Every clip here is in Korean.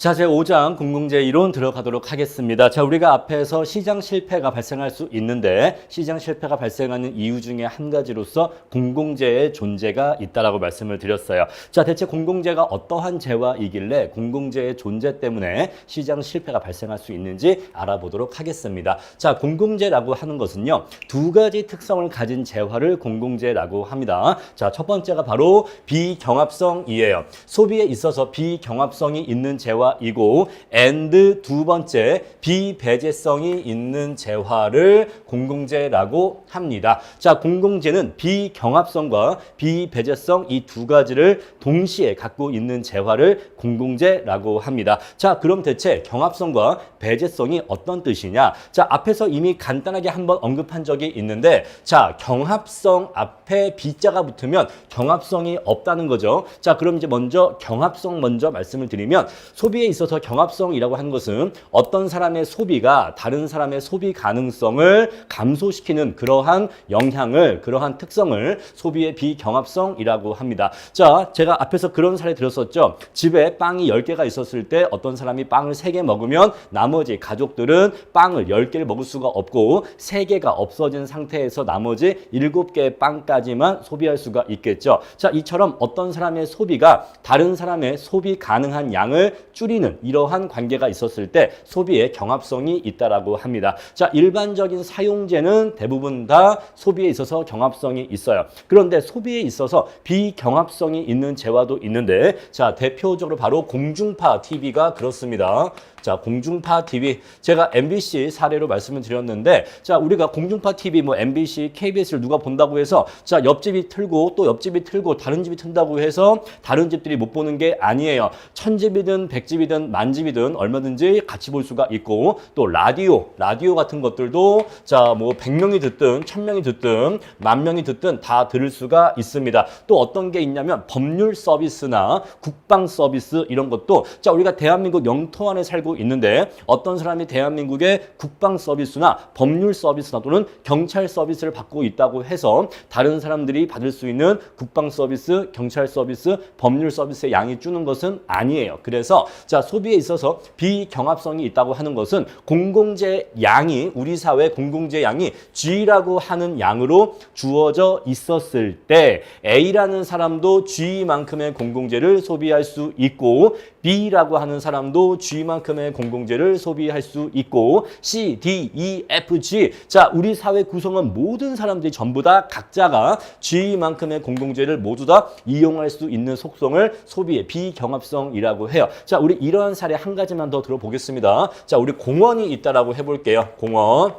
자, 제5장 공공재 이론 들어가도록 하겠습니다. 자, 우리가 앞에서 시장 실패가 발생할 수 있는데 시장 실패가 발생하는 이유 중에 한 가지로서 공공재의 존재가 있다라고 말씀을 드렸어요. 자, 대체 공공재가 어떠한 재화이길래 공공재의 존재 때문에 시장 실패가 발생할 수 있는지 알아보도록 하겠습니다. 자, 공공재라고 하는 것은요, 두 가지 특성을 가진 재화를 공공재라고 합니다. 자, 첫 번째가 바로 비경합성이에요. 소비에 있어서 비경합성이 있는 재화 이고 and 두 번째 비배제성이 있는 재화를 공공재라고 합니다. 자, 공공재는 비경합성과 비배제성 이 두 가지를 동시에 갖고 있는 재화를 공공재라고 합니다. 자, 그럼 대체 경합성과 배제성이 어떤 뜻이냐? 자, 앞에서 이미 간단하게 한번 언급한 적이 있는데, 자, 경합성 앞에 비자가 붙으면 경합성이 없다는 거죠. 자, 그럼 이제 먼저 경합성 먼저 말씀을 드리면, 소비에 있어서 경합성이라고 하는 것은 어떤 사람의 소비가 다른 사람의 소비 가능성을 감소시키는 그러한 영향을, 그러한 특성을 소비의 비경합성이라고 합니다. 자, 제가 앞에서 그런 사례 들었었죠. 집에 빵이 10개가 있었을 때 어떤 사람이 빵을 3개 먹으면 나머지 가족들은 빵을 10개를 먹을 수가 없고 3개가 없어진 상태에서 나머지 7개의 빵까지만 소비할 수가 있겠죠. 자, 이처럼 어떤 사람의 소비가 다른 사람의 소비 가능한 양을 줄이는 이러한 관계가 있었을 때 소비의 경합성이 있다라고 합니다. 자, 일반적인 사용재는 대부분 다 소비에 있어서 경합성이 있어요. 그런데 소비에 있어서 비경합성이 있는 재화도 있는데, 자, 대표적으로 바로 공중파 TV가 그렇습니다. 자, 공중파 TV. 제가 MBC 사례로 말씀을 드렸는데, 자, 우리가 공중파 TV, 뭐 MBC, KBS를 누가 본다고 해서, 자, 옆집이 틀고 또 옆집이 틀고 다른 집이 튼다고 해서 다른 집들이 못 보는 게 아니에요. 1000집이든 100집이든 만집이든 얼마든지 같이 볼 수가 있고, 또 라디오 같은 것들도, 자, 뭐 100명이 듣든 1000명이 듣든 10,000명이 듣든 다 들을 수가 있습니다. 또 어떤 게 있냐면 법률 서비스나 국방 서비스 이런 것도, 자, 우리가 대한민국 영토 안에 살고 있는데 어떤 사람이 대한민국의 국방 서비스나 법률 서비스나 또는 경찰 서비스를 받고 있다고 해서 다른 사람들이 받을 수 있는 국방 서비스, 경찰 서비스, 법률 서비스의 양이 주는 것은 아니에요. 그래서 자, 소비에 있어서 비경합성이 있다고 하는 것은 공공재 양이, 우리 사회 공공재 양이 G라고 하는 양으로 주어져 있었을 때 A라는 사람도 G만큼의 공공재를 소비할 수 있고, B라고 하는 사람도 G만큼의 공공재를 소비할 수 있고, C, D, E, F, G. 자, 우리 사회 구성원 모든 사람들이 전부 다 각자가 G만큼의 공공재를 모두 다 이용할 수 있는 속성을 소비의 비경합성이라고 해요. 자, 우리 이러한 사례 한 가지만 더 들어보겠습니다. 자, 우리 공원이 있다라고 해볼게요. 공원.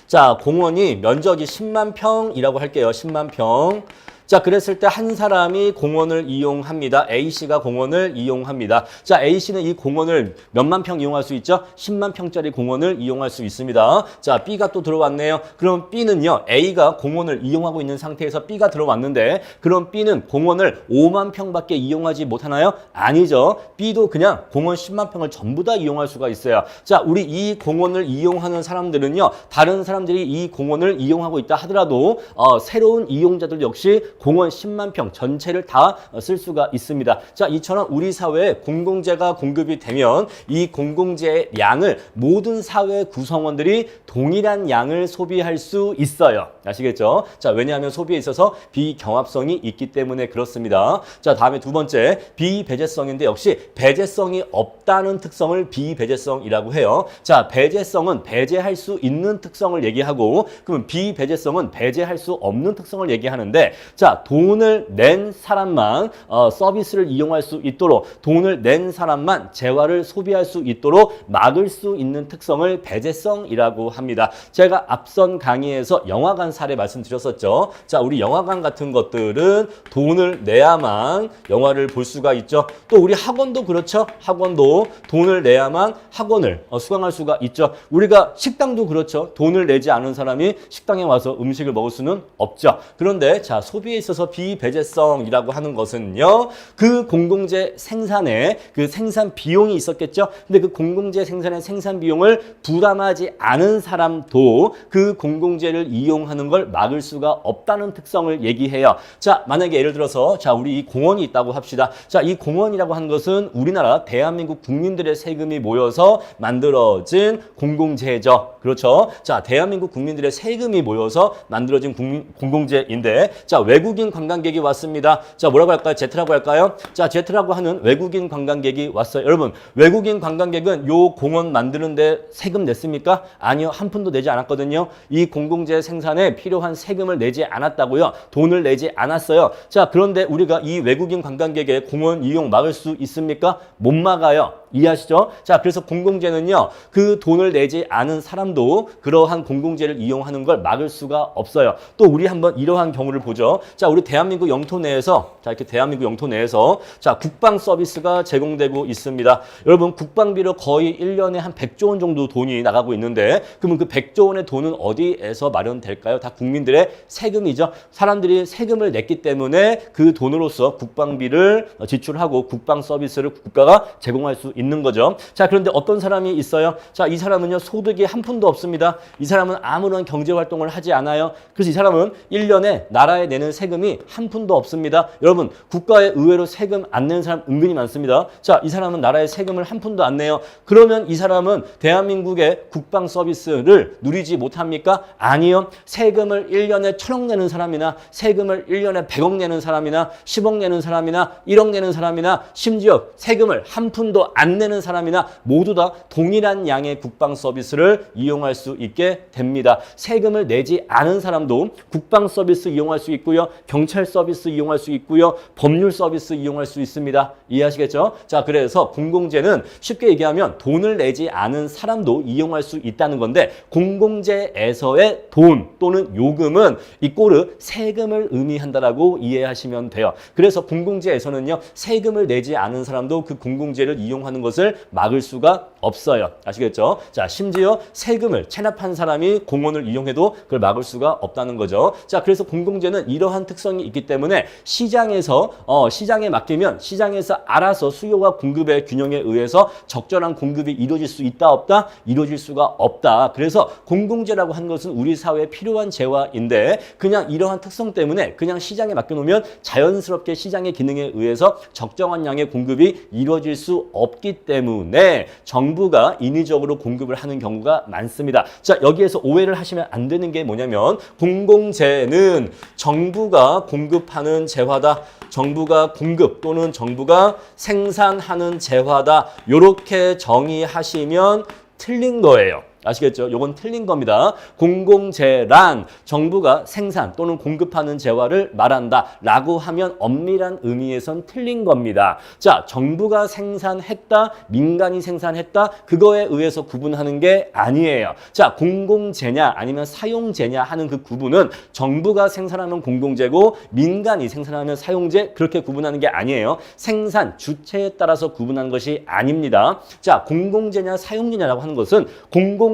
자, 공원이 면적이 10만 평이라고 할게요. 10만 평. 자, 그랬을 때 한 사람이 공원을 이용합니다. A씨가 공원을 이용합니다. 자, A씨는 이 공원을 몇만 평 이용할 수 있죠? 10만 평짜리 공원을 이용할 수 있습니다. 자, B가 또 들어왔네요. 그럼 B는요, A가 공원을 이용하고 있는 상태에서 B가 들어왔는데, 그럼 B는 공원을 5만 평밖에 이용하지 못하나요? 아니죠. B도 그냥 공원 10만 평을 전부 다 이용할 수가 있어요. 자, 우리 이 공원을 이용하는 사람들은요, 다른 사람들이 이 공원을 이용하고 있다 하더라도 새로운 이용자들 역시 공원 10만 평 전체를 다 쓸 수가 있습니다. 자, 이처럼 우리 사회에 공공재가 공급이 되면 이 공공재의 양을 모든 사회 구성원들이 동일한 양을 소비할 수 있어요. 아시겠죠? 자, 왜냐하면 소비에 있어서 비경합성이 있기 때문에 그렇습니다. 자, 다음에 두 번째 비배제성인데, 역시 배제성이 없다는 특성을 비배제성이라고 해요. 자, 배제성은 배제할 수 있는 특성을 얘기하고, 그럼 비배제성은 배제할 수 없는 특성을 얘기하는데, 자, 돈을 낸 사람만 서비스를 이용할 수 있도록, 돈을 낸 사람만 재화를 소비할 수 있도록 막을 수 있는 특성을 배제성이라고 합니다. 제가 앞선 강의에서 영화관 사례 말씀드렸었죠. 자, 우리 영화관 같은 것들은 돈을 내야만 영화를 볼 수가 있죠. 또 우리 학원도 그렇죠. 학원도 돈을 내야만 학원을 수강할 수가 있죠. 우리가 식당도 그렇죠. 돈을 내지 않은 사람이 식당에 와서 음식을 먹을 수는 없죠. 그런데 자, 소비에 소비에 있어서 비배제성이라고 하는 것은요, 그 공공재 생산에 그 생산 비용이 있었겠죠. 근데 그 공공재 생산의 생산 비용을 부담하지 않은 사람도 그 공공재를 이용하는 걸 막을 수가 없다는 특성을 얘기해요. 자, 만약에 예를 들어서 자, 우리 이 공원이 있다고 합시다. 자, 이 공원이라고 하는 것은 우리나라 대한민국 국민들의 세금이 모여서 만들어진 공공재죠. 그렇죠? 자, 대한민국 국민들의 세금이 모여서 만들어진 공공재인데, 자, 외국인 관광객이 왔습니다. 자, 뭐라고 할까요? 제트라고 할까요? 자, 제트라고 하는 외국인 관광객이 왔어요. 여러분, 외국인 관광객은 요 공원 만드는데 세금 냈습니까? 아니요. 한 푼도 내지 않았거든요. 이 공공재 생산에 필요한 세금을 내지 않았다고요. 돈을 내지 않았어요. 자, 그런데 우리가 이 외국인 관광객의 공원 이용 막을 수 있습니까? 못 막아요. 이해하시죠? 자, 그래서 공공재는요, 그 돈을 내지 않은 사람도 그러한 공공재를 이용하는 걸 막을 수가 없어요. 또 우리 한번 이러한 경우를 보죠. 자, 우리 대한민국 영토 내에서, 자, 이렇게 대한민국 영토 내에서, 자, 국방 서비스가 제공되고 있습니다. 여러분, 국방비로 거의 1년에 한 100조 원 정도 돈이 나가고 있는데, 그러면 그 100조 원의 돈은 어디에서 마련될까요? 다 국민들의 세금이죠. 사람들이 세금을 냈기 때문에 그 돈으로서 국방비를 지출하고 국방 서비스를 국가가 제공할 수 있는 거죠. 자, 그런데 어떤 사람이 있어요? 자, 이 사람은요, 소득이 한 푼도 없습니다. 이 사람은 아무런 경제 활동을 하지 않아요. 그래서 이 사람은 1년에 나라에 내는 세금이 한 푼도 없습니다. 여러분, 국가에 의외로 세금 안 내는 사람 은근히 많습니다. 자, 이 사람은 나라에 세금을 한 푼도 안 내요. 그러면 이 사람은 대한민국의 국방 서비스를 누리지 못합니까? 아니요. 세금을 1년에 1,000억 내는 사람이나 세금을 1년에 100억 내는 사람이나 10억 내는 사람이나 1억 내는 사람이나 심지어 세금을 한 푼도 안 내는 사람이나 모두 다 동일한 양의 국방 서비스를 이용할 수 있게 됩니다. 세금을 내지 않은 사람도 국방 서비스 이용할 수 있고요. 경찰 서비스 이용할 수 있고요. 법률 서비스 이용할 수 있습니다. 이해하시겠죠? 자, 그래서 공공재는 쉽게 얘기하면 돈을 내지 않은 사람도 이용할 수 있다는 건데, 공공재에서의 돈 또는 요금은 이꼬르 세금을 의미한다라고 이해하시면 돼요. 그래서 공공재에서는요, 세금을 내지 않은 사람도 그 공공재를 이용하는 것을 막을 수가 없어요. 아시겠죠? 자, 심지어 세금을 체납한 사람이 공원을 이용해도 그걸 막을 수가 없다는 거죠. 자, 그래서 공공재는 이러한 특성이 있기 때문에 시장에 맡기면 시장에서 알아서 수요와 공급의 균형에 의해서 적절한 공급이 이루어질 수 있다 없다? 이루어질 수가 없다. 그래서 공공재라고 하는 것은 우리 사회에 필요한 재화인데, 그냥 이러한 특성 때문에 그냥 시장에 맡겨놓으면 자연스럽게 시장의 기능에 의해서 적정한 양의 공급이 이루어질 수 없기 때문에 정부가 인위적으로 공급을 하는 경우가 많습니다. 자, 여기에서 오해를 하시면 안 되는 게 뭐냐면, 공공재는 정부가 공급하는 재화다. 정부가 공급 또는 정부가 생산하는 재화다. 이렇게 정의하시면 틀린 거예요. 아시겠죠? 요건 틀린 겁니다. 공공재란 정부가 생산 또는 공급하는 재화를 말한다 라고 하면 엄밀한 의미에선 틀린 겁니다. 자, 정부가 생산했다, 민간이 생산했다, 그거에 의해서 구분하는 게 아니에요. 자, 공공재냐 아니면 사용재냐 하는 그 구분은 정부가 생산하면 공공재고 민간이 생산하면 사용재, 그렇게 구분하는 게 아니에요. 생산 주체에 따라서 구분하는 것이 아닙니다. 자, 공공재냐 사용재냐라고 하는 것은, 공공재는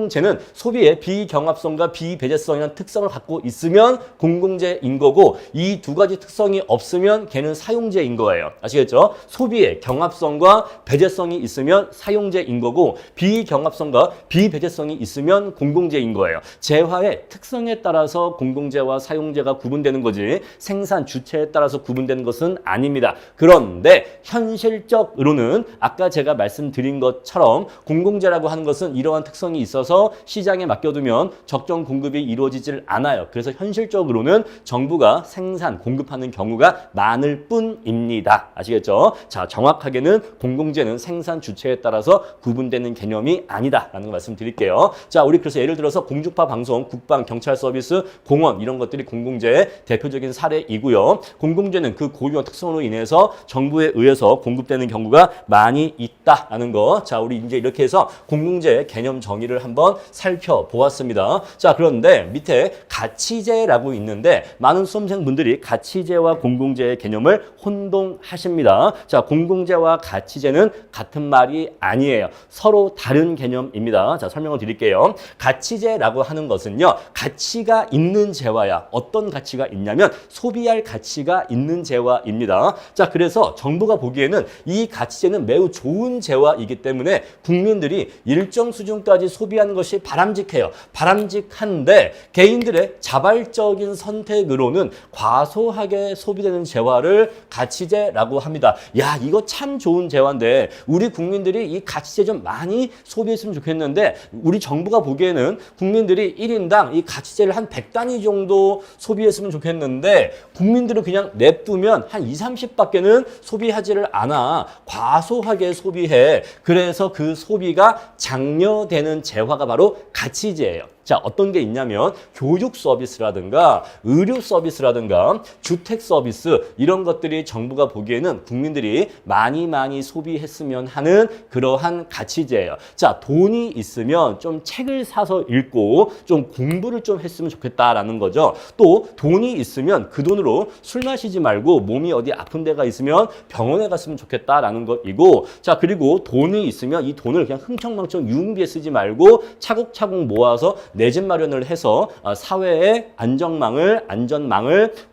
소비의 비경합성과 비배제성이라는 특성을 갖고 있으면 공공재인 거고, 이 두 가지 특성이 없으면 걔는 사용재인 거예요. 아시겠죠? 소비의 경합성과 배제성이 있으면 사용재인 거고, 비경합성과 비배제성이 있으면 공공재인 거예요. 재화의 특성에 따라서 공공재와 사용재가 구분되는 거지, 생산 주체에 따라서 구분되는 것은 아닙니다. 그런데 현실적으로는 아까 제가 말씀드린 것처럼 공공재라고 하는 것은 이러한 특성이 있어서 시장에 맡겨두면 적정 공급이 이루어지질 않아요. 그래서 현실적으로는 정부가 생산, 공급하는 경우가 많을 뿐입니다. 아시겠죠? 자, 정확하게는 공공재는 생산 주체에 따라서 구분되는 개념이 아니다라는 거 말씀드릴게요. 자, 우리 그래서 예를 들어서 공중파 방송, 국방, 경찰 서비스, 공원 이런 것들이 공공재의 대표적인 사례이고요. 공공재는 그 고유한 특성으로 인해서 정부에 의해서 공급되는 경우가 많이 있다라는 거. 자, 우리 이제 이렇게 해서 공공재의 개념 정의를 한번 한번 살펴보았습니다. 자, 그런데 밑에 가치제라고 있는데 많은 수험생분들이 가치제와 공공재의 개념을 혼동하십니다. 자, 공공재와 가치제는 같은 말이 아니에요. 서로 다른 개념입니다. 자, 설명을 드릴게요. 가치제라고 하는 것은요, 가치가 있는 재화야. 어떤 가치가 있냐면 소비할 가치가 있는 재화입니다. 자, 그래서 정부가 보기에는 이 가치제는 매우 좋은 재화이기 때문에 국민들이 일정 수준까지 소비하는 것이 바람직해요. 바람직한데 개인들의 자발적인 선택으로는 과소하게 소비되는 재화를 가치제라고 합니다. 야, 이거 참 좋은 재화인데 우리 국민들이 이 가치제 좀 많이 소비했으면 좋겠는데 우리 정부가 보기에는 국민들이 1인당 이 가치제를 한 100단위 정도 소비했으면 좋겠는데 국민들은 그냥 냅두면 한 2, 30밖에는 소비하지를 않아. 과소하게 소비해. 그래서 그 소비가 장려되는 재화가 바로 가치제예요. 자, 어떤 게 있냐면 교육 서비스라든가 의료 서비스라든가 주택 서비스 이런 것들이 정부가 보기에는 국민들이 많이 소비했으면 하는 그러한 가치제예요. 자, 돈이 있으면 좀 책을 사서 읽고 좀 공부를 좀 했으면 좋겠다라는 거죠. 또 돈이 있으면 그 돈으로 술 마시지 말고 몸이 어디 아픈 데가 있으면 병원에 갔으면 좋겠다라는 것이고, 자, 그리고 돈이 있으면 이 돈을 그냥 흥청망청 유흥비에 쓰지 말고 차곡차곡 모아서 내 집 마련을 해서 사회의 안전망을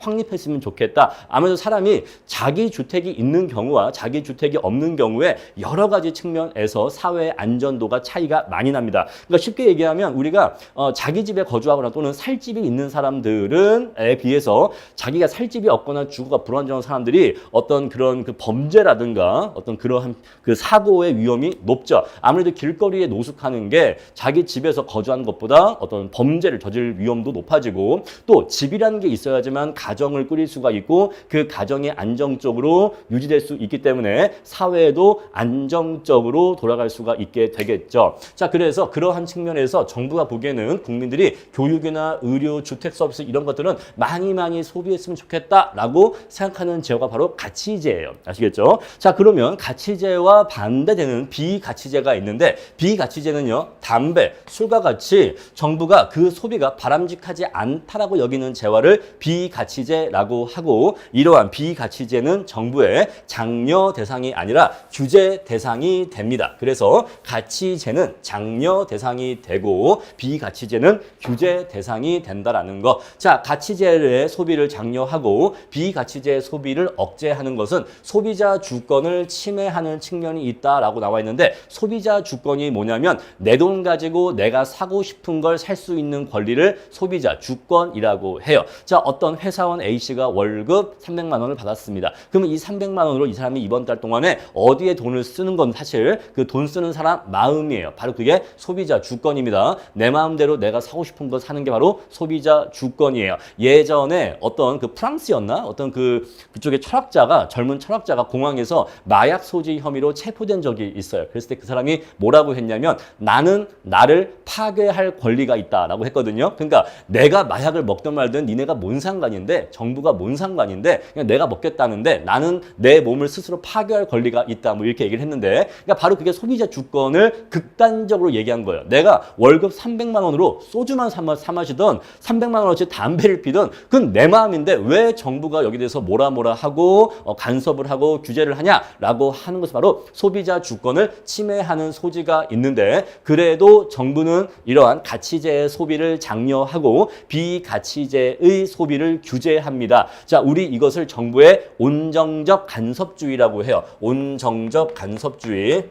확립했으면 좋겠다. 아무래도 사람이 자기 주택이 있는 경우와 자기 주택이 없는 경우에 여러 가지 측면에서 사회의 안전도가 차이가 많이 납니다. 그러니까 쉽게 얘기하면 우리가 자기 집에 거주하거나 또는 살 집이 있는 사람들에 비해서 자기가 살 집이 없거나 주거가 불안정한 사람들이 어떤 그런 그 범죄라든가 어떤 그러한 그 사고의 위험이 높죠. 아무래도 길거리에 노숙하는 게 자기 집에서 거주하는 것보다 어떤 범죄를 저질 위험도 높아지고, 또 집이라는 게 있어야지만 가정을 꾸릴 수가 있고 그 가정이 안정적으로 유지될 수 있기 때문에 사회에도 안정적으로 돌아갈 수가 있게 되겠죠. 자, 그래서 그러한 측면에서 정부가 보기에는 국민들이 교육이나 의료, 주택 서비스 이런 것들은 많이 소비했으면 좋겠다라고 생각하는 제도가 바로 가치제예요. 아시겠죠? 자, 그러면 가치제와 반대되는 비가치제가 있는데 비가치제는요, 담배, 술과 같이 정부가 그 소비가 바람직하지 않다라고 여기는 재화를 비가치제라고 하고, 이러한 비가치제는 정부의 장려 대상이 아니라 규제 대상이 됩니다. 그래서 가치제는 장려 대상이 되고 비가치제는 규제 대상이 된다라는 거. 자, 가치제의 소비를 장려하고 비가치제의 소비를 억제하는 것은 소비자 주권을 침해하는 측면이 있다라고 나와 있는데, 소비자 주권이 뭐냐면 내 돈 가지고 내가 사고 싶은 걸 살 수 있는 권리를 소비자 주권이라고 해요. 자, 어떤 회사원 A씨가 월급 300만 원을 받았습니다. 그러면 이 300만 원으로 이 사람이 이번 달 동안에 어디에 돈을 쓰는 건 사실 그 돈 쓰는 사람 마음이에요. 바로 그게 소비자 주권입니다. 내 마음대로 내가 사고 싶은 거 사는 게 바로 소비자 주권이에요. 예전에 어떤 그 프랑스였나? 어떤 그쪽의 철학자가, 젊은 철학자가 공항에서 마약 소지 혐의로 체포된 적이 있어요. 그랬을 때 그 사람이 뭐라고 했냐면 나는 나를 파괴할 권리가 있다라고 했거든요. 그러니까 내가 마약을 먹든 말든 니네가 뭔 상관인데, 정부가 뭔 상관인데, 그냥 내가 먹겠다는데 나는 내 몸을 스스로 파괴할 권리가 있다, 뭐 이렇게 얘기를 했는데, 그러니까 바로 그게 소비자 주권을 극단적으로 얘기한 거예요. 내가 월급 300만 원으로 소주만 사 마시던 300만 원어치 담배를 피던 그건 내 마음인데 왜 정부가 여기 대해서 뭐라 하고 간섭을 하고 규제를 하냐라고 하는 것은 바로 소비자 주권을 침해하는 소지가 있는데, 그래도 정부는 이러한 가치제의 소비를 장려하고 비가치제의 소비를 규제합니다. 자, 우리 이것을 정부의 온정적 간섭주의라고 해요. 온정적 간섭주의.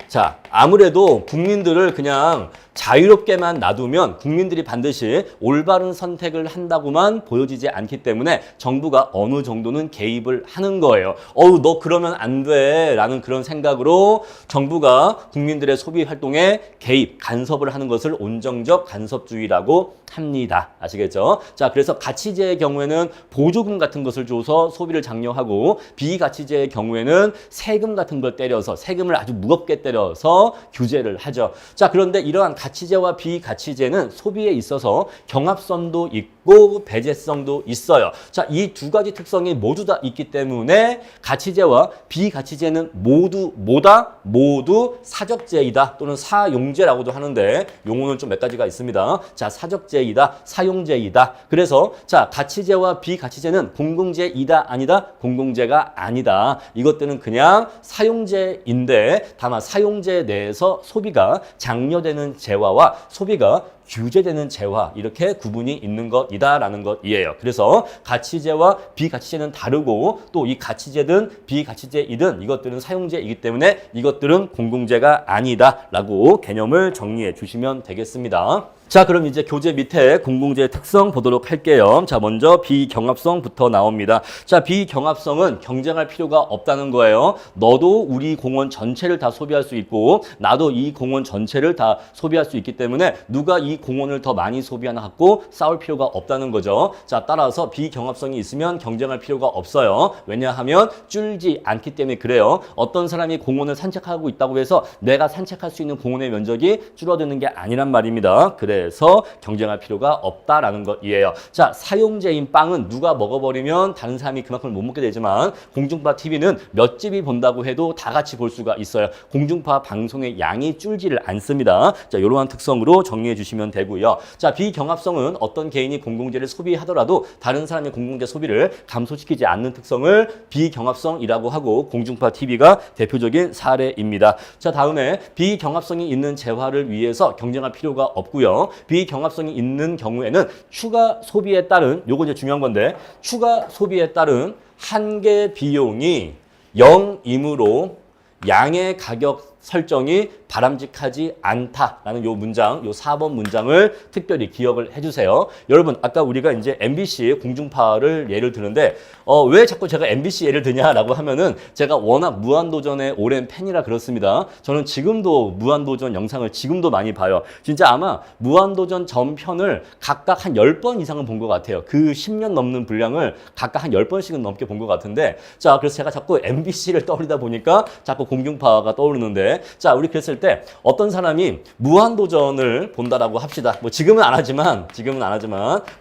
자, 아무래도 국민들을 그냥 자유롭게만 놔두면 국민들이 반드시 올바른 선택을 한다고만 보여지지 않기 때문에 정부가 어느 정도는 개입을 하는 거예요. 너 그러면 안 돼 라는 그런 생각으로 정부가 국민들의 소비 활동에 개입, 간섭을 하는 것을 온정적 간섭주의라고 합니다. 아시겠죠? 자, 그래서 가치제의 경우에는 보조금 같은 것을 줘서 소비를 장려하고, 비가치제의 경우에는 세금 같은 걸 때려서, 세금을 아주 무겁게 때려서 규제를 하죠. 자, 그런데 이러한 가치제와 비가치제는 소비에 있어서 경합성도 있고 있고 배제성도 있어요. 자, 이 두 가지 특성이 모두 다 있기 때문에 가치제와 비가치제는 모두 뭐다? 모두 사적제이다 또는 사용제라고도 하는데 용어는 좀 몇 가지가 있습니다. 자, 사적제이다, 사용제이다. 그래서 자, 가치제와 비가치제는 공공제이다 아니다? 공공제가 아니다. 이것들은 그냥 사용제인데 다만 사용제 내에서 소비가 장려되는 재화와 소비가 규제되는 재화 이렇게 구분이 있는 것이다라는 것이에요. 그래서 가치제와 비가치제는 다르고 또 이 가치제든 비가치제이든 이것들은 사용제이기 때문에 이것들은 공공제가 아니다라고 개념을 정리해 주시면 되겠습니다. 자, 그럼 이제 교재 밑에 공공재의 특성 보도록 할게요. 자, 먼저 비경합성부터 나옵니다. 자, 비경합성은 경쟁할 필요가 없다는 거예요. 너도 우리 공원 전체를 다 소비할 수 있고 나도 이 공원 전체를 다 소비할 수 있기 때문에 누가 이 공원을 더 많이 소비하나 갖고 싸울 필요가 없다는 거죠. 자, 따라서 비경합성이 있으면 경쟁할 필요가 없어요. 왜냐하면 줄지 않기 때문에 그래요. 어떤 사람이 공원을 산책하고 있다고 해서 내가 산책할 수 있는 공원의 면적이 줄어드는 게 아니란 말입니다. 그래서 경쟁할 필요가 없다라는 것이에요. 자, 사용제인 빵은 누가 먹어버리면 다른 사람이 그만큼 못 먹게 되지만 공중파 TV는 몇 집이 본다고 해도 다 같이 볼 수가 있어요. 공중파 방송의 양이 줄지를 않습니다. 자, 이러한 특성으로 정리해 주시면 되고요. 자, 비경합성은 어떤 개인이 공공재를 소비하더라도 다른 사람의 공공재 소비를 감소시키지 않는 특성을 비경합성이라고 하고 공중파 TV가 대표적인 사례입니다. 자, 다음에 비경합성이 있는 재화를 위해서 경쟁할 필요가 없고요. 비경합성이 있는 경우에는 추가 소비에 따른 요거 이제 중요한 건데 추가 소비에 따른 한계 비용이 0이므로 양의 가격 설정이 바람직하지 않다라는 요 문장, 요 4번 문장을 특별히 기억을 해주세요. 여러분, 아까 우리가 이제 MBC 공중파를 예를 드는데, 왜 자꾸 제가 MBC 예를 드냐라고 하면은 제가 워낙 무한도전의 오랜 팬이라 그렇습니다. 저는 지금도 무한도전 영상을 지금도 많이 봐요. 진짜 아마 무한도전 전편을 각각 한 10번 이상은 본 것 같아요. 그 10년 넘는 분량을 각각 한 10번씩은 넘게 본 것 같은데, 자, 그래서 제가 자꾸 MBC를 떠올리다 보니까 자꾸 공중파가 떠오르는데, 자, 우리 그랬을 때 어떤 사람이 무한도전을 본다라고 합시다. 뭐 지금은 안 하지만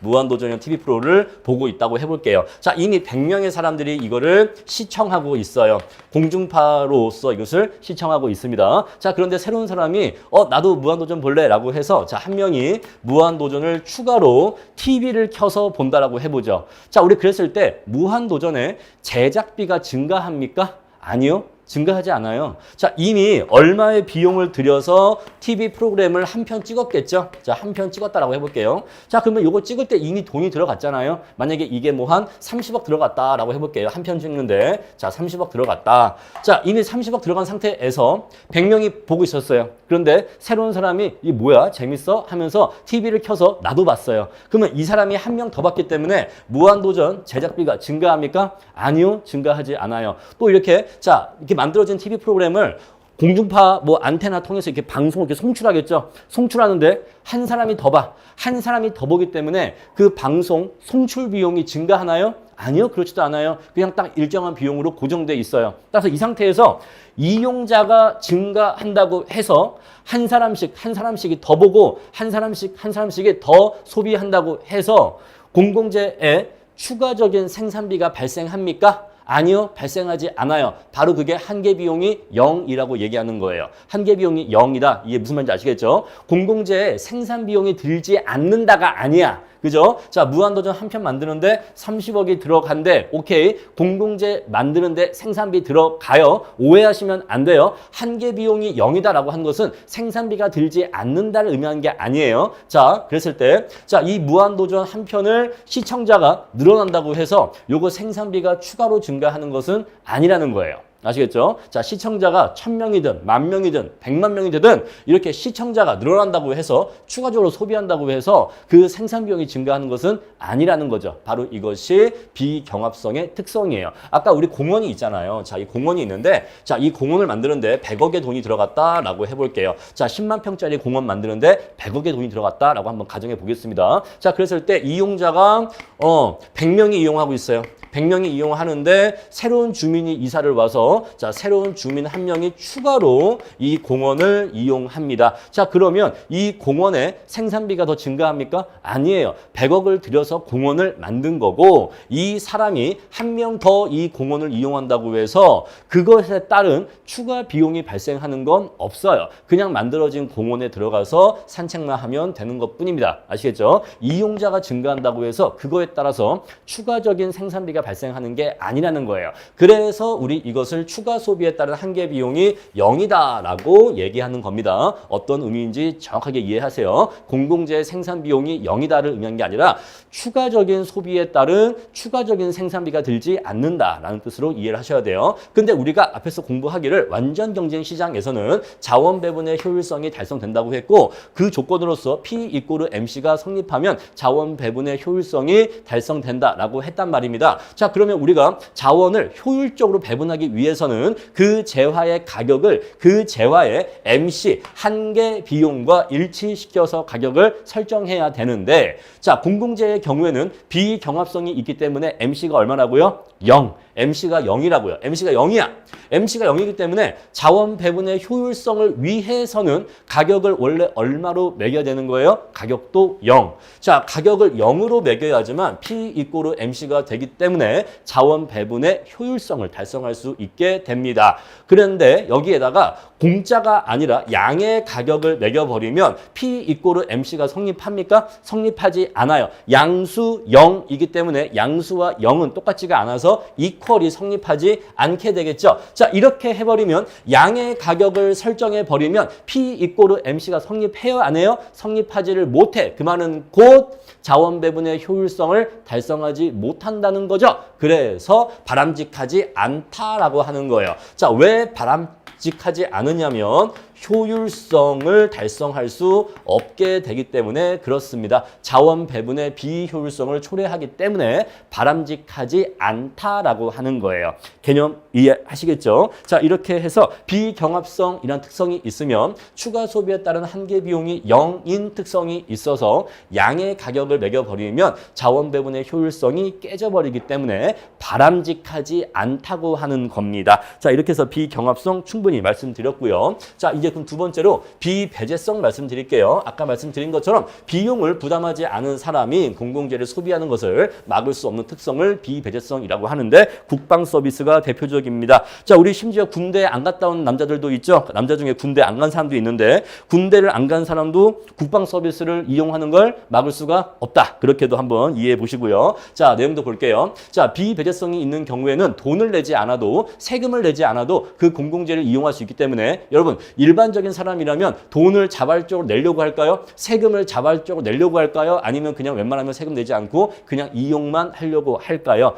무한도전형 TV 프로를 보고 있다고 해볼게요. 자, 이미 100명의 사람들이 이거를 시청하고 있어요. 공중파로서 이것을 시청하고 있습니다. 자, 그런데 새로운 사람이 나도 무한도전 볼래 라고 해서 자, 한 명이 무한도전을 추가로 TV를 켜서 본다라고 해보죠. 자, 우리 그랬을 때 무한도전의 제작비가 증가합니까? 아니요. 증가하지 않아요. 자, 이미 얼마의 비용을 들여서 TV 프로그램을 한 편 찍었겠죠? 자, 한 편 찍었다라고 해볼게요. 자, 그러면 이거 찍을 때 이미 돈이 들어갔잖아요. 만약에 이게 뭐 한 30억 들어갔다라고 해볼게요. 한 편 찍는데. 자, 30억 들어갔다. 자, 이미 30억 들어간 상태에서 100명이 보고 있었어요. 그런데 새로운 사람이 이 뭐야? 재밌어? 하면서 TV를 켜서 나도 봤어요. 그러면 이 사람이 한 명 더 봤기 때문에 무한도전 제작비가 증가합니까? 아니요. 증가하지 않아요. 또 이렇게 자, 이렇게 만들어진 TV 프로그램을 공중파 뭐 안테나 통해서 이렇게 방송을 이렇게 송출하겠죠. 송출하는데 한 사람이 더 봐. 한 사람이 더 보기 때문에 그 방송 송출 비용이 증가하나요? 아니요. 그렇지도 않아요. 그냥 딱 일정한 비용으로 고정돼 있어요. 따라서 이 상태에서 이용자가 증가한다고 해서 한 사람씩이 더 보고 한 사람씩이 더 소비한다고 해서 공공재에 추가적인 생산비가 발생합니까? 아니요, 발생하지 않아요. 바로 그게 한계 비용이 0이라고 얘기하는 거예요. 한계 비용이 0이다. 이게 무슨 말인지 아시겠죠? 공공재에 생산 비용이 들지 않는다가 아니야. 그죠? 자, 무한도전 한 편 만드는데 30억이 들어간대. 오케이. 공공재 만드는데 생산비 들어가요. 오해하시면 안 돼요. 한계 비용이 0이다라고 한 것은 생산비가 들지 않는다를 의미하는 게 아니에요. 자, 그랬을 때, 자, 이 무한도전 한 편을 시청자가 늘어난다고 해서 요거 생산비가 추가로 증가하는 것은 아니라는 거예요. 아시겠죠? 자, 시청자가 1000명이든 10,000명이든 100만 명이 되든 이렇게 시청자가 늘어난다고 해서 추가적으로 소비한다고 해서 그 생산 비용이 증가하는 것은 아니라는 거죠. 바로 이것이 비경합성의 특성이에요. 아까 우리 공원이 있잖아요. 자, 이 공원이 있는데 자, 이 공원을 만드는데 100억의 돈이 들어갔다라고 해볼게요. 자, 10만 평짜리 공원 만드는데 100억의 돈이 들어갔다라고 한번 가정해 보겠습니다. 자, 그랬을 때 이용자가 100명이 이용하고 있어요. 100명이 이용하는데 새로운 주민이 이사를 와서 자, 새로운 주민 한 명이 추가로 이 공원을 이용합니다. 자, 그러면 이 공원의 생산비가 더 증가합니까? 아니에요. 100억을 들여서 공원을 만든 거고 이 사람이 한 명 더 이 공원을 이용한다고 해서 그것에 따른 추가 비용이 발생하는 건 없어요. 그냥 만들어진 공원에 들어가서 산책만 하면 되는 것뿐입니다. 아시겠죠? 이용자가 증가한다고 해서 그거에 따라서 추가적인 생산비가 발생하는 게 아니라는 거예요. 그래서 우리 이것을 추가 소비에 따른 한계 비용이 0이다라고 얘기하는 겁니다. 어떤 의미인지 정확하게 이해하세요. 공공재의 생산 비용이 0이다를 의미한 게 아니라 추가적인 소비에 따른 추가적인 생산비가 들지 않는다라는 뜻으로 이해를 하셔야 돼요. 근데 우리가 앞에서 공부하기를 완전 경쟁 시장에서는 자원 배분의 효율성이 달성된다고 했고 그 조건으로서 P = MC가 성립하면 자원 배분의 효율성이 달성된다라고 했단 말입니다. 자, 그러면 우리가 자원을 효율적으로 배분하기 위해서는 그 재화의 가격을 그 재화의 MC 한계 비용과 일치시켜서 가격을 설정해야 되는데 자, 공공재의 경우에는 비경합성이 있기 때문에 MC가 얼마라고요? 0. MC가 0이라고요. MC가 0이야. MC가 0이기 때문에 자원 배분의 효율성을 위해서는 가격을 원래 얼마로 매겨야 되는 거예요? 가격도 0. 자, 가격을 0으로 매겨야지만 P = MC가 되기 때문에 자원 배분의 효율성을 달성할 수 있게 됩니다. 그런데 여기에다가 공짜가 아니라 양의 가격을 매겨버리면 P = MC가 성립합니까? 성립하지 않아요. 양수 0이기 때문에 양수와 0은 똑같지가 않아서 이퀄이 성립하지 않게 되겠죠. 자, 이렇게 해버리면 양의 가격을 설정해버리면 P = MC가 성립해요? 안 해요? 성립하지를 못해. 그 말은 곧 자원 배분의 효율성을 달성하지 못한다는 거죠. 그래서 바람직하지 않다라고 하는 거예요. 자, 왜 바람직하지 않으냐면 효율성을 달성할 수 없게 되기 때문에 그렇습니다. 자원 배분의 비효율성을 초래하기 때문에 바람직하지 않다라고 하는 거예요. 개념 이해하시겠죠? 자, 이렇게 해서 비경합성이라는 특성이 있으면 추가 소비에 따른 한계 비용이 0인 특성이 있어서 양의 가격을 매겨버리면 자원 배분의 효율성이 깨져버리기 때문에 바람직하지 않다고 하는 겁니다. 자, 이렇게 해서 비경합성 충분히 말씀드렸고요. 자, 이제 그럼 두 번째로 비배제성 말씀드릴게요. 아까 말씀드린 것처럼 비용을 부담하지 않은 사람이 공공재를 소비하는 것을 막을 수 없는 특성을 비배제성이라고 하는데 국방 서비스가 대표적입니다. 자, 우리 심지어 군대 안 갔다 온 남자들도 있죠. 남자 중에 군대 안 간 사람도 있는데 군대를 안 간 사람도 국방 서비스를 이용하는 걸 막을 수가 없다. 그렇게도 한번 이해해 보시고요. 자, 내용도 볼게요. 자, 비배제성이 있는 경우에는 돈을 내지 않아도 세금을 내지 않아도 그 공공재를 이용할 수 있기 때문에 여러분 일반적인 사람이라면 돈을 자발적으로 내려고 할까요? 세금을 자발적으로 내려고 할까요? 아니면 그냥 웬만하면 세금 내지 않고 그냥 이용만 하려고 할까요?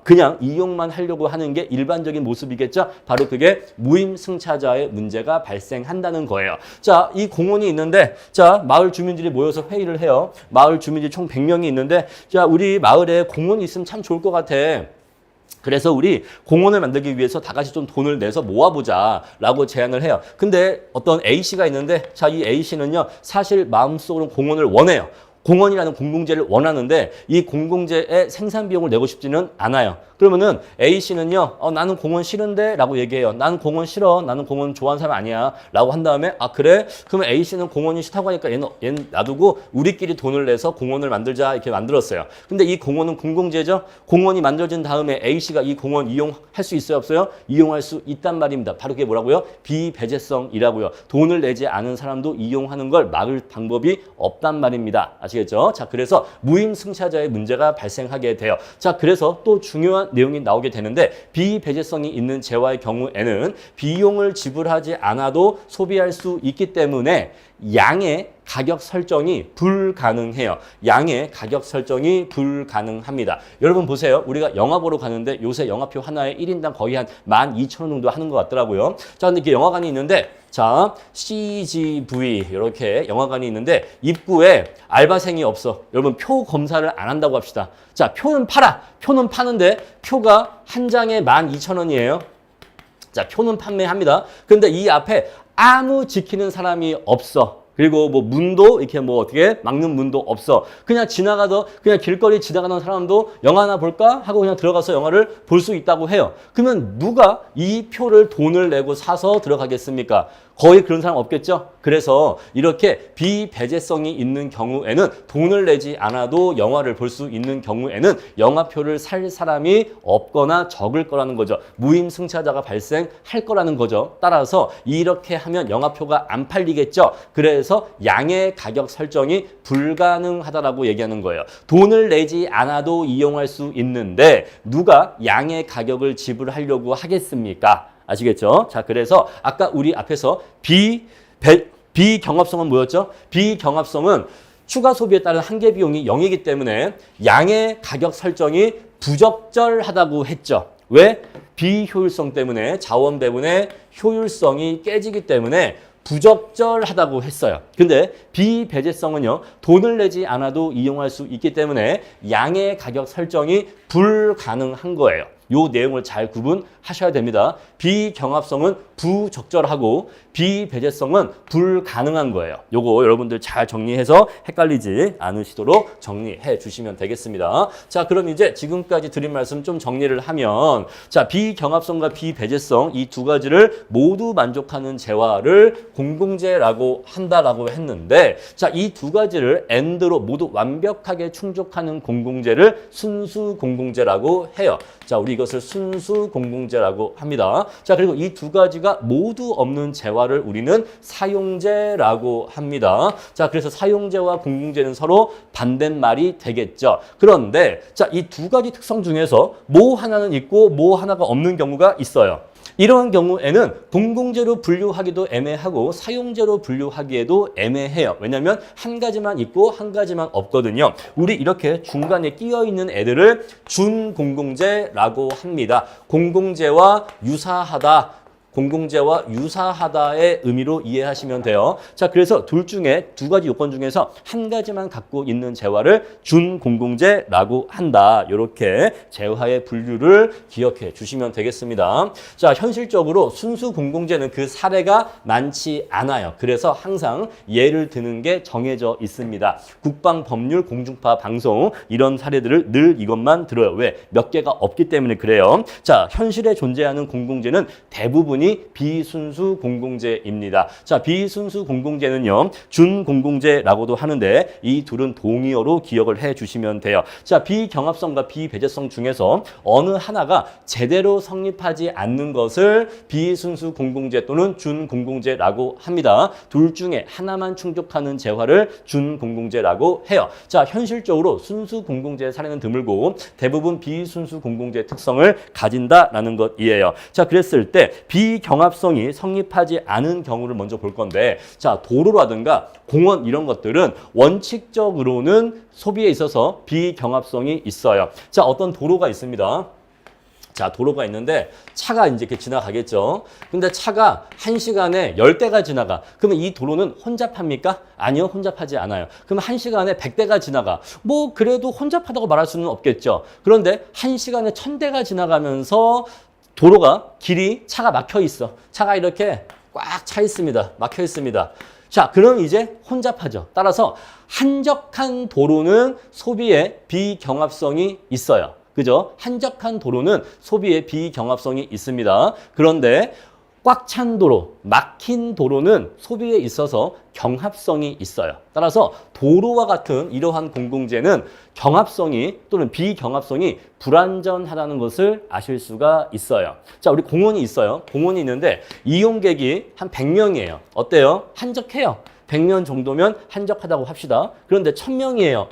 그냥 이용만 하려고 하는 게 일반적인 모습이겠죠? 바로 그게 무임승차자의 문제가 발생한다는 거예요. 자, 이 공원이 있는데 자, 마을 주민들이 모여서 회의를 해요. 마을 주민들이 총 100명이 있는데 자, 우리 마을에 공원이 있으면 참 좋을 것 같아. 그래서 우리 공원을 만들기 위해서 다 같이 좀 돈을 내서 모아보자라고 제안을 해요. 근데 어떤 A씨가 있는데 자, 이 A씨는요 사실 마음속으로 공원을 원해요. 공원이라는 공공재를 원하는데 이 공공재의 생산 비용을 내고 싶지는 않아요. 그러면은 A씨는요, 나는 공원 싫은데? 라고 얘기해요. 나는 공원 싫어. 나는 공원 좋아하는 사람 아니야. 라고 한 다음에, 그래? 그러면 A씨는 공원이 싫다고 하니까 얘는 놔두고 우리끼리 돈을 내서 공원을 만들자. 이렇게 만들었어요. 근데 이 공원은 공공재죠? 공원이 만들어진 다음에 A씨가 이 공원 이용할 수 있어요? 없어요? 이용할 수 있단 말입니다. 바로 그게 뭐라고요? 비배제성이라고요. 돈을 내지 않은 사람도 이용하는 걸 막을 방법이 없단 말입니다. 아시겠죠? 자, 그래서 무임승차자의 문제가 발생하게 돼요. 자, 그래서 또 중요한 내용이 나오게 되는데 비배제성이 있는 재화의 경우에는 비용을 지불하지 않아도 소비할 수 있기 때문에 양의 가격 설정이 불가능해요. 양의 가격 설정이 불가능합니다. 여러분 보세요. 우리가 영화 보러 가는데 요새 영화표 하나에 1인당 거의 한 12,000원 정도 하는 것 같더라고요. 자, 근데 이게 영화관이 있는데 자, CGV 이렇게 영화관이 있는데 입구에 알바생이 없어. 여러분 표 검사를 안 한다고 합시다. 자, 표는 팔아. 표는 파는데 표가 한 장에 12,000원이에요. 자, 표는 판매합니다. 근데 이 앞에 아무 지키는 사람이 없어. 그리고 뭐 문도 이렇게 뭐 어떻게 막는 문도 없어. 그냥 그냥 길거리 지나가던 사람도 영화 하나 볼까? 하고 그냥 들어가서 영화를 볼 수 있다고 해요. 그러면 누가 이 표를 돈을 내고 사서 들어가겠습니까? 거의 그런 사람 없겠죠? 그래서 이렇게 비배제성이 있는 경우에는 돈을 내지 않아도 영화를 볼 수 있는 경우에는 영화표를 살 사람이 없거나 적을 거라는 거죠. 무임승차자가 발생할 거라는 거죠. 따라서 이렇게 하면 영화표가 안 팔리겠죠. 그래서 양의 가격 설정이 불가능하다라고 얘기하는 거예요. 돈을 내지 않아도 이용할 수 있는데 누가 양의 가격을 지불하려고 하겠습니까? 아시겠죠? 자, 그래서 아까 우리 앞에서 비경합성은 뭐였죠? 비경합성은 추가 소비에 따른 한계 비용이 0이기 때문에 양의 가격 설정이 부적절하다고 했죠. 왜? 비효율성 때문에 자원 배분의 효율성이 깨지기 때문에 부적절하다고 했어요. 근데 비배제성은요, 돈을 내지 않아도 이용할 수 있기 때문에 양의 가격 설정이 불가능한 거예요. 요 내용을 잘 구분하셔야 됩니다. 비경합성은 부적절하고 비배제성은 불가능한 거예요. 요거 여러분들 잘 정리해서 헷갈리지 않으시도록 정리해 주시면 되겠습니다. 자, 그럼 이제 지금까지 드린 말씀 좀 정리를 하면, 자, 비경합성과 비배제성 이 두 가지를 모두 만족하는 재화를 공공재라고 한다라고 했는데, 자, 이 두 가지를 AND로 모두 완벽하게 충족하는 공공재를 순수 공공재라고 해요. 자, 우리 이것을 순수 공공재라고 합니다. 자, 그리고 이 두 가지가 모두 없는 재화를 우리는 사용재라고 합니다. 자, 그래서 사용재와 공공재는 서로 반대말이 되겠죠. 그런데 자, 이 두 가지 특성 중에서 뭐 하나는 있고 뭐 하나가 없는 경우가 있어요. 이러한 경우에는 공공재로 분류하기도 애매하고 사용재로 분류하기에도 애매해요. 왜냐하면 한 가지만 있고 한 가지만 없거든요. 우리 이렇게 중간에 끼어 있는 애들을 준공공재라고 합니다. 공공재와 유사하다. 공공재와 유사하다의 의미로 이해하시면 돼요. 자, 그래서 둘 중에 두 가지 요건 중에서 한 가지만 갖고 있는 재화를 준공공재라고 한다. 이렇게 재화의 분류를 기억해 주시면 되겠습니다. 자, 현실적으로 순수 공공재는 그 사례가 많지 않아요. 그래서 항상 예를 드는 게 정해져 있습니다. 국방, 법률, 공중파, 방송 이런 사례들을 늘 이것만 들어요. 왜? 몇 개가 없기 때문에 그래요. 자, 현실에 존재하는 공공재는 대부분이 비순수 공공재입니다. 자, 비순수 공공재는요, 준공공재라고도 하는데 이 둘은 동의어로 기억을 해 주시면 돼요. 자, 비경합성과 비배제성 중에서 어느 하나가 제대로 성립하지 않는 것을 비순수 공공재 또는 준공공재라고 합니다. 둘 중에 하나만 충족하는 재화를 준공공재라고 해요. 자, 현실적으로 순수 공공재의 사례는 드물고 대부분 비순수 공공재의 특성을 가진다라는 것이에요. 자, 그랬을 때 비경합성이 성립하지 않은 경우를 먼저 볼 건데, 자, 도로라든가 공원 이런 것들은 원칙적으로는 소비에 있어서 비경합성이 있어요. 자, 어떤 도로가 있습니다. 자, 도로가 있는데 차가 이제 이렇게 지나가겠죠. 근데 차가 1시간에 10대가 지나가. 그러면 이 도로는 혼잡합니까? 아니요, 혼잡하지 않아요. 그러면 1시간에 100대가 지나가. 뭐 그래도 혼잡하다고 말할 수는 없겠죠. 그런데 1시간에 1000대가 지나가면서 도로가 길이 차가 막혀 있어. 차가 이렇게 꽉 차 있습니다. 막혀 있습니다. 자, 그럼 이제 혼잡하죠. 따라서 한적한 도로는 소비에 비경합성이 있어요. 그죠? 한적한 도로는 소비에 비경합성이 있습니다. 그런데 꽉 찬 도로, 막힌 도로는 소비에 있어서 경합성이 있어요. 따라서 도로와 같은 이러한 공공재는 경합성이 또는 비경합성이 불완전하다는 것을 아실 수가 있어요. 자, 우리 공원이 있어요. 공원이 있는데 이용객이 한 100명이에요. 어때요? 한적해요. 100명 정도면 한적하다고 합시다. 그런데 1000명이에요.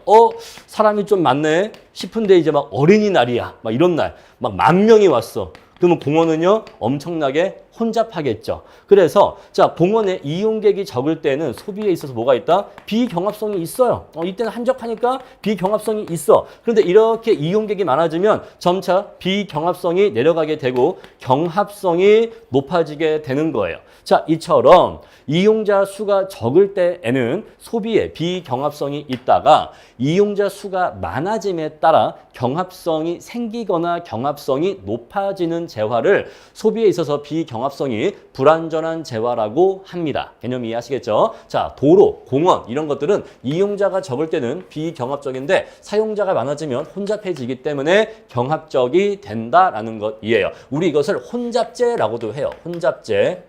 사람이 좀 많네 싶은데 이제 막 어린이날이야. 막 이런 날. 막 10,000명이 왔어. 그러면 공원은요, 엄청나게 혼잡하겠죠. 그래서 자, 공원에 이용객이 적을 때는 소비에 있어서 뭐가 있다? 비경합성이 있어요. 이때는 한적하니까 비경합성이 있어. 그런데 이렇게 이용객이 많아지면 점차 비경합성이 내려가게 되고 경합성이 높아지게 되는 거예요. 자, 이처럼 이용자 수가 적을 때에는 소비에 비경합성이 있다가 이용자 수가 많아짐에 따라 경합성이 생기거나 경합성이 높아지는 재화를 소비에 있어서 비경합성이 비경합성이 불완전한 재화라고 합니다. 개념 이해하시겠죠? 자, 도로, 공원 이런 것들은 이용자가 적을 때는 비경합적인데 사용자가 많아지면 혼잡해지기 때문에 경합적이 된다라는 것이에요. 우리 이것을 혼잡제라고도 해요. 혼잡제.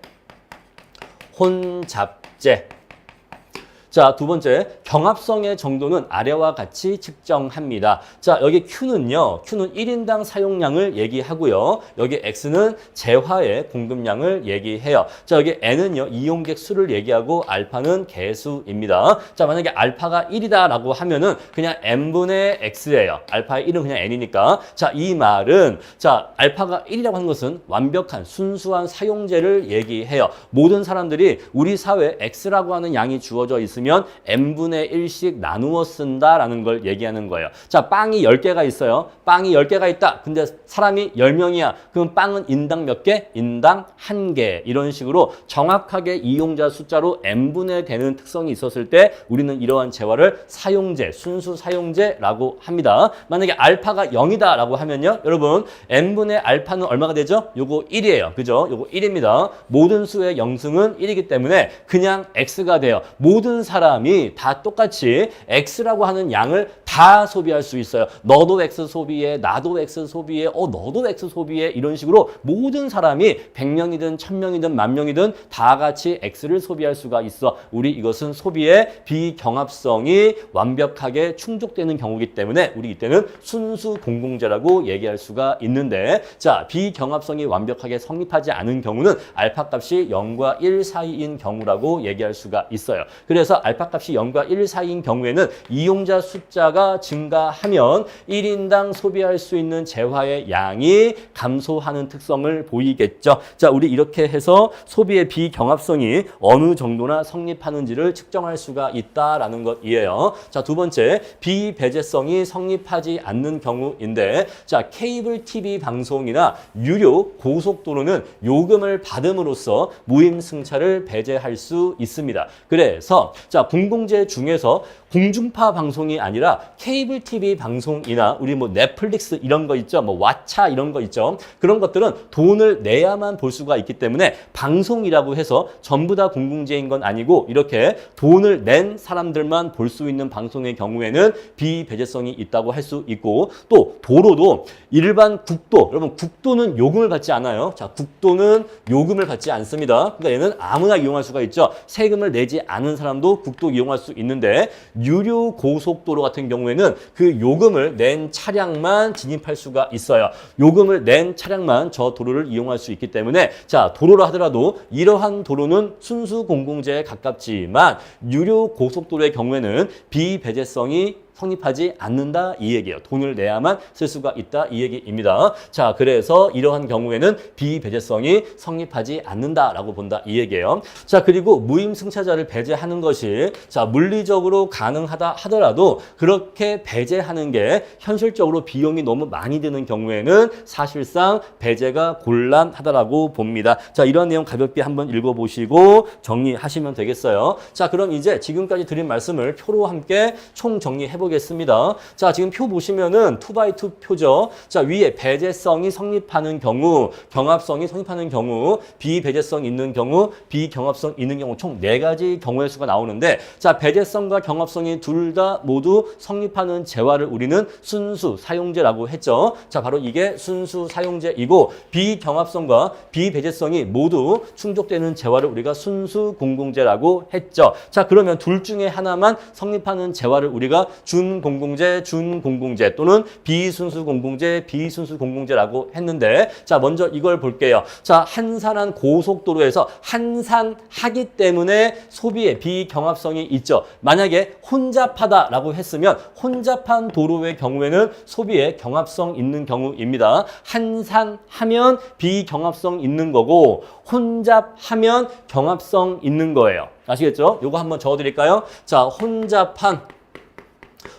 자, 두 번째, 경합성의 정도는 아래와 같이 측정합니다. 자, 여기 Q는요. Q는 1인당 사용량을 얘기하고요. 여기 X는 재화의 공급량을 얘기해요. 자, 여기 N은요. 이용객 수를 얘기하고 알파는 개수입니다. 자, 만약에 알파가 1이다라고 하면은 그냥 N분의 X예요. 알파의 1은 그냥 N이니까. 자, 이 말은 자, 알파가 1이라고 하는 것은 완벽한 순수한 사용제를 얘기해요. 모든 사람들이 우리 사회에 X라고 하는 양이 주어져 있으면 n분의 1씩 나누어 쓴다라는 걸 얘기하는 거예요. 자, 빵이 10개가 있어요. 빵이 10개가 있다. 근데 사람이 10명이야. 그럼 빵은 인당 몇 개? 인당 1개. 이런 식으로 정확하게 이용자 숫자로 n분의 되는 특성이 있었을 때 우리는 이러한 재화를 사용제, 순수 사용제라고 합니다. 만약에 알파가 0이다라고 하면요. 여러분, n분의 알파는 얼마가 되죠? 요거 1이에요. 그죠? 요거 1입니다. 모든 수의 영승은 1이기 때문에 그냥 x가 돼요. 모든 사람이 다 똑같이 X라고 하는 양을 다 소비할 수 있어요. 너도 X 소비해, 나도 X 소비해, 너도 X 소비해 이런 식으로 모든 사람이 100명이든 1000명이든 10,000명이든 다 같이 X를 소비할 수가 있어. 우리 이것은 소비의 비경합성이 완벽하게 충족되는 경우이기 때문에 우리 이때는 순수 공공재라고 얘기할 수가 있는데 자, 비경합성이 완벽하게 성립하지 않은 경우는 알파 값이 0과 1 사이인 경우라고 얘기할 수가 있어요. 그래서 알파 값이 0과 1 사이인 경우에는 이용자 숫자가 증가하면 1인당 소비할 수 있는 재화의 양이 감소하는 특성을 보이겠죠. 자, 우리 이렇게 해서 소비의 비경합성이 어느 정도나 성립하는지를 측정할 수가 있다라는 것이에요. 자, 두 번째, 비배제성이 성립하지 않는 경우인데 자, 케이블 TV 방송이나 유료 고속도로는 요금을 받음으로써 무임승차를 배제할 수 있습니다. 그래서 자, 공공재 중에서 공중파 방송이 아니라 케이블 TV 방송이나 우리 뭐 넷플릭스 이런 거 있죠. 뭐 왓챠 이런 거 있죠. 그런 것들은 돈을 내야만 볼 수가 있기 때문에 방송이라고 해서 전부 다 공공재인 건 아니고 이렇게 돈을 낸 사람들만 볼 수 있는 방송의 경우에는 비배제성이 있다고 할 수 있고 또 도로도 일반 국도, 여러분 국도는 요금을 받지 않아요. 자, 국도는 요금을 받지 않습니다. 그러니까 얘는 아무나 이용할 수가 있죠. 세금을 내지 않은 사람도 국도 이용할 수 있는데 유료 고속도로 같은 경우에는 그 요금을 낸 차량만 진입할 수가 있어요. 요금을 낸 차량만 저 도로를 이용할 수 있기 때문에 자, 도로라 하더라도 이러한 도로는 순수 공공재에 가깝지만 유료 고속도로의 경우에는 비배제성이 성립하지 않는다 이 얘기예요. 돈을 내야만 쓸 수가 있다 이 얘기입니다. 자, 그래서 이러한 경우에는 비배제성이 성립하지 않는다라고 본다 이 얘기예요. 자, 그리고 무임승차자를 배제하는 것이 자, 물리적으로 가능하다 하더라도 그렇게 배제하는 게 현실적으로 비용이 너무 많이 드는 경우에는 사실상 배제가 곤란하다라고 봅니다. 자, 이런 내용 가볍게 한번 읽어보시고 정리하시면 되겠어요. 자, 그럼 이제 지금까지 드린 말씀을 표로 함께 총 정리해 보겠습니다. 자, 지금 표 보시면은 2x2 표죠. 자, 위에 배제성이 성립하는 경우, 경합성이 성립하는 경우, 비배제성 있는 경우, 비경합성 있는 경우 총 4가지 경우의 수가 나오는데 자, 배제성과 경합성이 둘 다 모두 성립하는 재화를 우리는 순수 사용제라고 했죠. 자, 바로 이게 순수 사용제이고 비경합성과 비배제성이 모두 충족되는 재화를 우리가 순수 공공재라고 했죠. 자, 그러면 둘 중에 하나만 성립하는 재화를 우리가 준공공재, 준공공재 또는 비순수 공공재, 비순수 공공재라고 했는데 자, 먼저 이걸 볼게요. 자, 한산한 고속도로에서 한산하기 때문에 소비의 비경합성이 있죠. 만약에 혼잡하다라고 했으면 혼잡한 도로의 경우에는 소비에 경합성 있는 경우입니다. 한산하면 비경합성 있는 거고 혼잡하면 경합성 있는 거예요. 아시겠죠? 요거 한번 적어드릴까요? 자, 혼잡한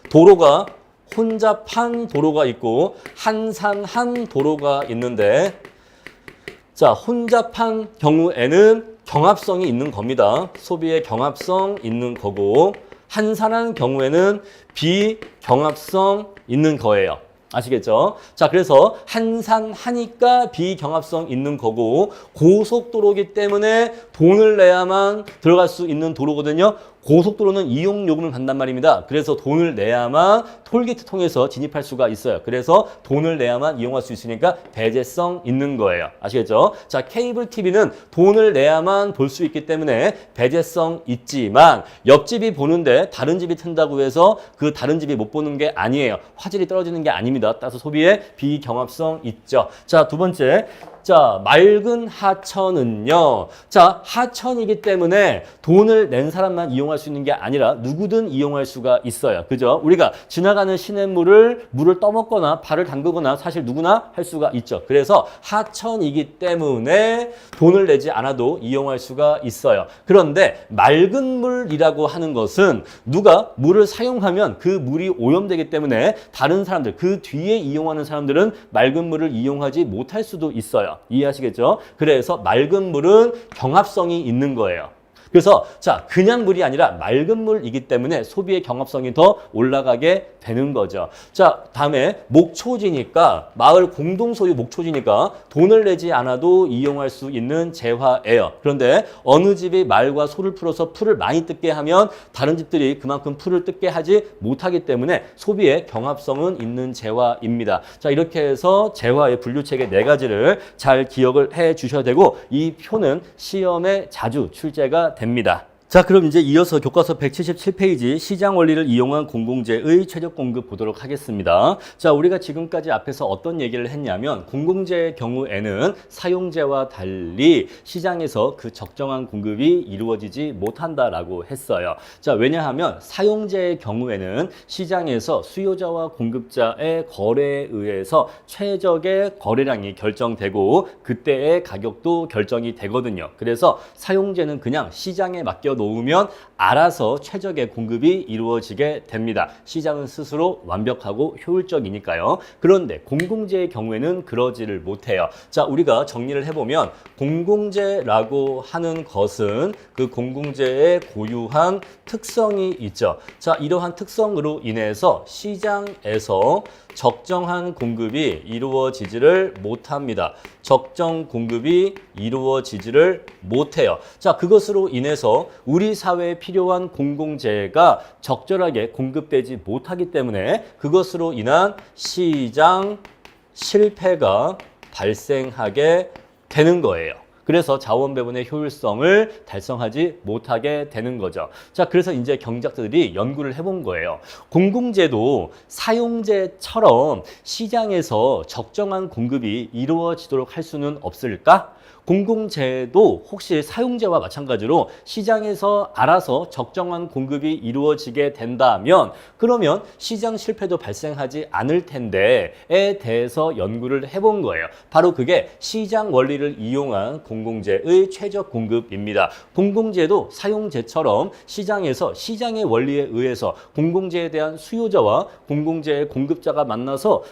도로가 있고 한산한 도로가 있는데 자, 혼잡한 경우에는 경합성이 있는 겁니다. 소비의 경합성 있는 거고 한산한 경우에는 비경합성 있는 거예요. 아시겠죠? 자, 그래서 한산하니까 비경합성 있는 거고 고속도로기 때문에 돈을 내야만 들어갈 수 있는 도로거든요. 고속도로는 이용요금을 받는단 말입니다. 그래서 돈을 내야만 톨게이트 통해서 진입할 수가 있어요. 그래서 돈을 내야만 이용할 수 있으니까 배제성 있는 거예요. 아시겠죠? 자, 케이블 TV는 돈을 내야만 볼 수 있기 때문에 배제성 있지만 옆집이 보는데 다른 집이 튼다고 해서 그 다른 집이 못 보는 게 아니에요. 화질이 떨어지는 게 아닙니다. 따라서 소비에 비경합성 있죠. 자, 두 번째. 자, 맑은 하천은요. 자, 하천이기 때문에 돈을 낸 사람만 이용할 수 있는 게 아니라 누구든 이용할 수가 있어요. 그죠? 우리가 지나가는 시냇물을 물을 떠먹거나 발을 담그거나 사실 누구나 할 수가 있죠. 그래서 하천이기 때문에 돈을 내지 않아도 이용할 수가 있어요. 그런데 맑은 물이라고 하는 것은 누가 물을 사용하면 그 물이 오염되기 때문에 다른 사람들, 그 뒤에 이용하는 사람들은 맑은 물을 이용하지 못할 수도 있어요. 이해하시겠죠? 그래서 맑은 물은 경합성이 있는 거예요. 그래서 자, 그냥 물이 아니라 맑은 물이기 때문에 소비의 경합성이 더 올라가게 되는 거죠. 자, 다음에 목초지니까 마을 공동 소유 목초지니까 돈을 내지 않아도 이용할 수 있는 재화예요. 그런데 어느 집이 말과 소를 풀어서 풀을 많이 뜯게 하면 다른 집들이 그만큼 풀을 뜯게 하지 못하기 때문에 소비의 경합성은 있는 재화입니다. 자, 이렇게 해서 재화의 분류체계 4가지를 잘 기억을 해 주셔야 되고 이 표는 시험에 자주 출제가 됩니다. 자, 그럼 이제 이어서 교과서 177페이지 시장 원리를 이용한 공공재의 최적 공급 보도록 하겠습니다. 자, 우리가 지금까지 앞에서 어떤 얘기를 했냐면 공공재의 경우에는 사용재와 달리 시장에서 그 적정한 공급이 이루어지지 못한다라고 했어요. 자, 왜냐하면 사용재의 경우에는 시장에서 수요자와 공급자의 거래에 의해서 최적의 거래량이 결정되고 그때의 가격도 결정이 되거든요. 그래서 사용재는 그냥 시장에 맡겨 놓으면 알아서 최적의 공급이 이루어지게 됩니다. 시장은 스스로 완벽하고 효율적이니까요. 그런데 공공재의 경우에는 그러지를 못해요. 자, 우리가 정리를 해보면 공공재라고 하는 것은 그 공공재의 고유한 특성이 있죠. 자, 이러한 특성으로 인해서 시장에서 적정한 공급이 이루어지지를 못합니다. 적정 공급이 이루어지지를 못해요. 자, 그것으로 인해서 우리 사회에 필요한 공공재가 적절하게 공급되지 못하기 때문에 그것으로 인한 시장 실패가 발생하게 되는 거예요. 그래서 자원 배분의 효율성을 달성하지 못하게 되는 거죠. 자, 그래서 이제 경제학자들이 연구를 해본 거예요. 공공재도 사용재처럼 시장에서 적정한 공급이 이루어지도록 할 수는 없을까? 공공재도 혹시 사용재와 마찬가지로 시장에서 알아서 적정한 공급이 이루어지게 된다면 그러면 시장 실패도 발생하지 않을 텐데에 대해서 연구를 해본 거예요. 바로 그게 시장 원리를 이용한 공공재의 최적 공급입니다. 공공재도 사용재처럼 시장에서 시장의 원리에 의해서 공공재에 대한 수요자와 공공재의 공급자가 만나서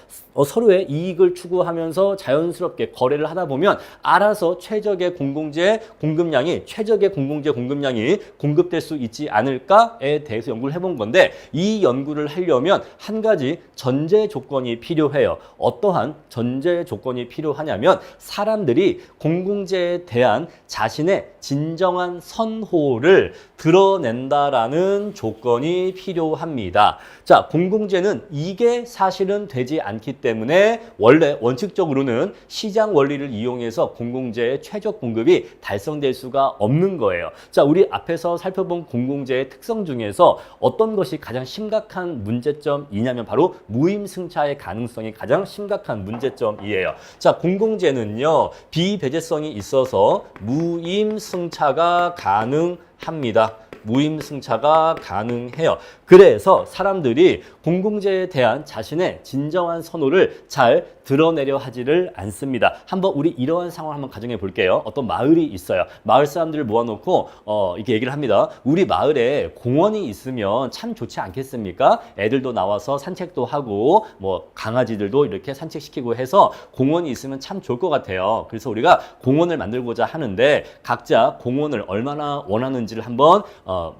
서로의 이익을 추구하면서 자연스럽게 거래를 하다 보면 알아서 최적의 공공재 공급량이 최적의 공공재 공급량이 공급될 수 있지 않을까에 대해서 연구를 해본 건데 이 연구를 하려면 한 가지 전제 조건이 필요해요. 어떠한 전제 조건이 필요하냐면 사람들이 공공재에 대한 자신의 진정한 선호를 드러낸다라는 조건이 필요합니다. 자, 공공재는 이게 사실은 되지 않기 때문에 원래 원칙적으로는 시장 원리를 이용해서 공공재의 최적 공급이 달성될 수가 없는 거예요. 자, 우리 앞에서 살펴본 공공재의 특성 중에서 어떤 것이 가장 심각한 문제점이냐면 바로 무임승차의 가능성이 가장 심각한 문제점이에요. 자, 공공재는요, 비배제성이 있어서 무임승차가 가능합니다. 무임승차가 가능해요. 그래서 사람들이 공공재에 대한 자신의 진정한 선호를 잘 드러내려 하지를 않습니다. 한번 우리 이러한 상황을 한번 가정해 볼게요. 어떤 마을이 있어요. 마을 사람들을 모아놓고 이렇게 얘기를 합니다. 우리 마을에 공원이 있으면 참 좋지 않겠습니까? 애들도 나와서 산책도 하고 뭐 강아지들도 이렇게 산책시키고 해서 공원이 있으면 참 좋을 것 같아요. 그래서 우리가 공원을 만들고자 하는데 각자 공원을 얼마나 원하는지를 한번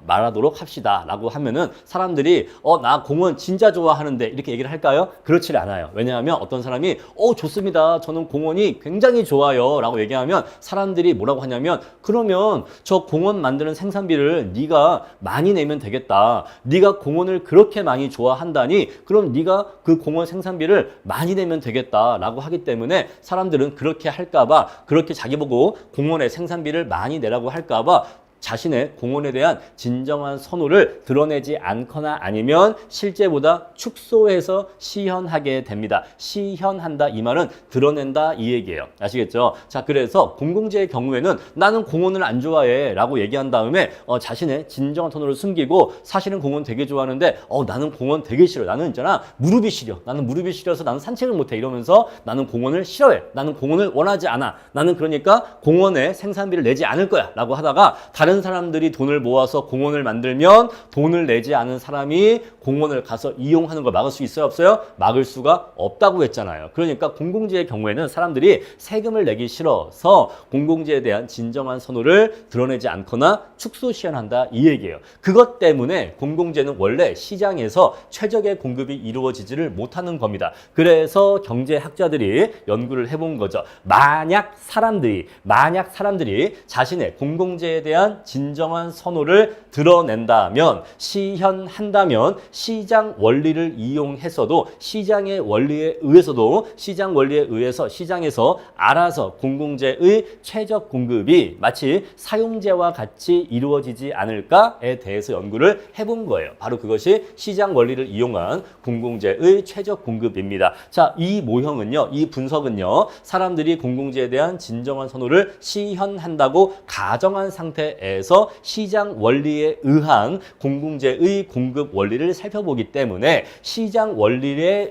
말하도록 합시다 라고 하면은 사람들이 나 공원 진짜 좋아하는데 이렇게 얘기를 할까요? 그렇지 않아요. 왜냐하면 어떤 사람이 좋습니다. 저는 공원이 굉장히 좋아요 라고 얘기하면 사람들이 뭐라고 하냐면 그러면 저 공원 만드는 생산비를 네가 많이 내면 되겠다. 네가 공원을 그렇게 많이 좋아한다니 그럼 네가 그 공원 생산비를 많이 내면 되겠다 라고 하기 때문에 사람들은 그렇게 할까봐 그렇게 자기 보고 공원의 생산비를 많이 내라고 할까봐 자신의 공원에 대한 진정한 선호를 드러내지 않거나 아니면 실제보다 축소해서 시현하게 됩니다. 시현한다 이 말은 드러낸다 이 얘기예요. 아시겠죠? 자, 그래서 공공재의 경우에는 나는 공원을 안 좋아해 라고 얘기한 다음에 자신의 진정한 선호를 숨기고 사실은 공원 되게 좋아하는데 나는 공원 되게 싫어. 나는 있잖아 무릎이 시려. 나는 무릎이 시려서 나는 산책을 못해. 이러면서 나는 공원을 싫어해. 나는 공원을 원하지 않아. 나는 그러니까 공원에 생산비를 내지 않을 거야 라고 하다가 다른 사람들이 돈을 모아서 공원을 만들면 돈을 내지 않은 사람이 공원을 가서 이용하는 걸 막을 수 있어요? 없어요? 막을 수가 없다고 했잖아요. 그러니까 공공재의 경우에는 사람들이 세금을 내기 싫어서 공공재에 대한 진정한 선호를 드러내지 않거나 축소시현한다 이 얘기예요. 그것 때문에 공공재는 원래 시장에서 최적의 공급이 이루어지지를 못하는 겁니다. 그래서 경제학자들이 연구를 해본 거죠. 만약 사람들이 자신의 공공재에 대한 진정한 선호를 드러낸다면 시현한다면 시장 원리를 이용해서도 시장의 원리에 의해서 시장에서 알아서 공공재의 최적 공급이 마치 사용재와 같이 이루어지지 않을까에 대해서 연구를 해본 거예요. 바로 그것이 시장 원리를 이용한 공공재의 최적 공급입니다. 자, 이 모형은요, 이 분석은요, 사람들이 공공재에 대한 진정한 선호를 시현한다고 가정한 상태에서 시장 원리에 의한 공공재의 공급 원리를 살펴보기 때문에 시장 원리에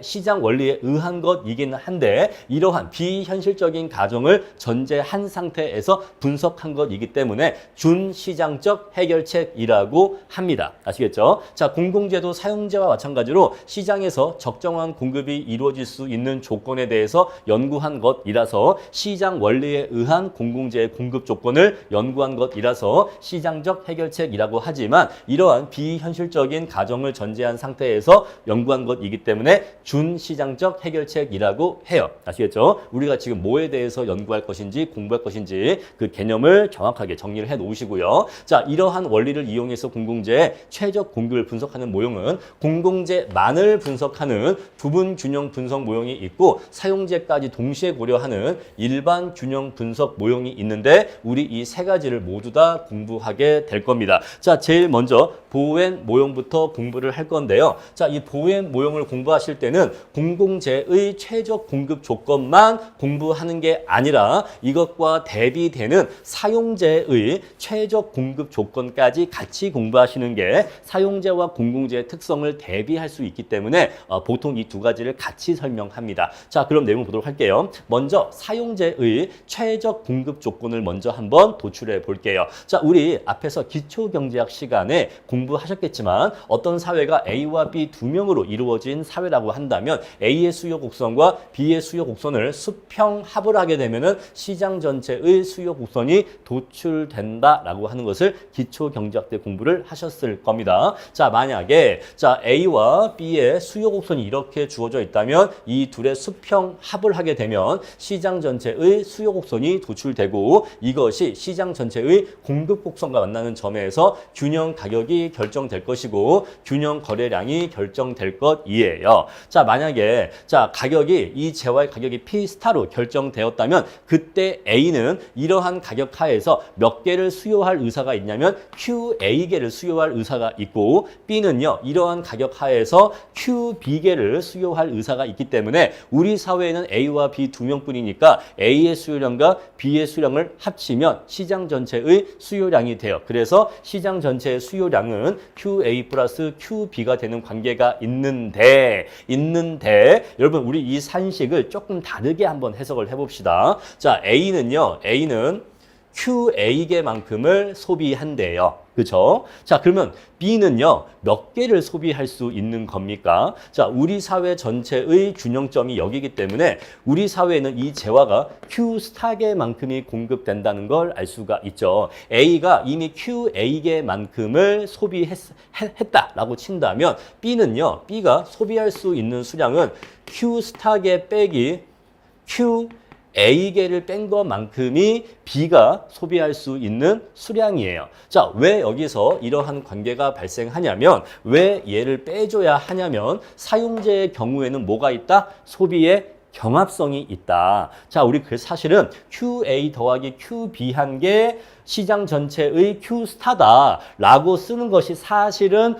의한 것이긴 한데 이러한 비현실적인 가정을 전제한 상태에서 분석한 것이기 때문에 준시장적 해결책이라고 합니다. 아시겠죠? 자, 공공재도 사용재와 마찬가지로 시장에서 적정한 공급이 이루어질 수 있는 조건에 대해서 연구한 것이라서 시장 원리에 의한 공공재의 공급 조건을 연구한 것이라서 시장적 해결책이라고 하지만 이러한 비현실적인 가정을 전제한 상태에서 연구한 것이기 때문에 준시장적 해결책이라고 해요. 아시겠죠? 우리가 지금 뭐에 대해서 연구할 것인지 공부할 것인지 그 개념을 정확하게 정리를 해 놓으시고요. 자, 이러한 원리를 이용해서 공공재의 최적 공급을 분석하는 모형은 공공재만을 분석하는 부분 균형 분석 모형이 있고 사용재까지 동시에 고려하는 일반 균형 분석 모형이 있는데 우리 이 세 가지를 모두 다 공부하게 될 겁니다. 자, 제일 먼저 보웬 모형부터 공부를 할 건데요. 자, 이 보웬 모형을 공부하실 때는 공공재의 최적 공급 조건만 공부하는 게 아니라 이것과 대비되는 사용재의 최적 공급 조건까지 같이 공부하시는 게 사용재와 공공재의 특성을 대비할 수 있기 때문에 보통 이 두 가지를 같이 설명합니다. 자, 그럼 내용 보도록 할게요. 먼저 사용재의 최적 공급 조건을 먼저 한번 도출해 볼게요. 자, 우리 앞에서 기초경제학 시간에 공부하셨겠지만 어떤 사회가 A와 B 두 명으로 이루어진 사회라고 한다면 A의 수요 곡선과 B의 수요 곡선을 수평합을 하게 되면은 시장 전체의 수요 곡선이 도출된다라고 하는 것을 기초경제학 때 공부를 하셨을 겁니다. 자, 만약에 A와 B의 수요 곡선이 이렇게 주어져 있다면 이 둘의 수평합을 하게 되면 시장 전체의 수요 곡선이 도출되고 이것이 시장 전체의 공급 곡선과 만나는 점에서 균형 가격이 결정될 것이고 균형 거래량이 결정될 것이에요. 자, 만약에 가격이 이 재화의 가격이 P 스타로 결정되었다면 그때 A는 이러한 가격 하에서 몇 개를 수요할 의사가 있냐면 QA개를 수요할 의사가 있고 B는요 이러한 가격 하에서 QB개를 수요할 의사가 있기 때문에 우리 사회에는 A와 B 두 명뿐이니까 A의 수요량과 B의 수요량을 합치면 시장 전체의 수요량이 돼요. 그래서 시장 전체의 수요량은 Q는 QA 플러스 QB가 되는 관계가 있는데 여러분 우리 이 산식을 조금 다르게 한번 해석을 해봅시다. 자, A는 QA개만큼을 소비한대요. 그죠? 자, 그러면 B는요, 몇 개를 소비할 수 있는 겁니까? 자, 우리 사회 전체의 균형점이 여기기 때문에 우리 사회에는 이 재화가 Q스타개만큼이 공급된다는 걸 알 수가 있죠. A가 이미 QA개만큼을 소비했다라고 친다면 B는요, B가 소비할 수 있는 수량은 Q스타개 빼기 A개를 뺀 것만큼이 B가 소비할 수 있는 수량이에요. 자, 왜 여기서 이러한 관계가 발생하냐면, 왜 얘를 빼줘야 하냐면, 사용자의 경우에는 뭐가 있다? 소비의 경합성이 있다. 자, 우리 사실은 QA 더하기 QB 한 게 시장 전체의 Q스타다라고 쓰는 것이 사실은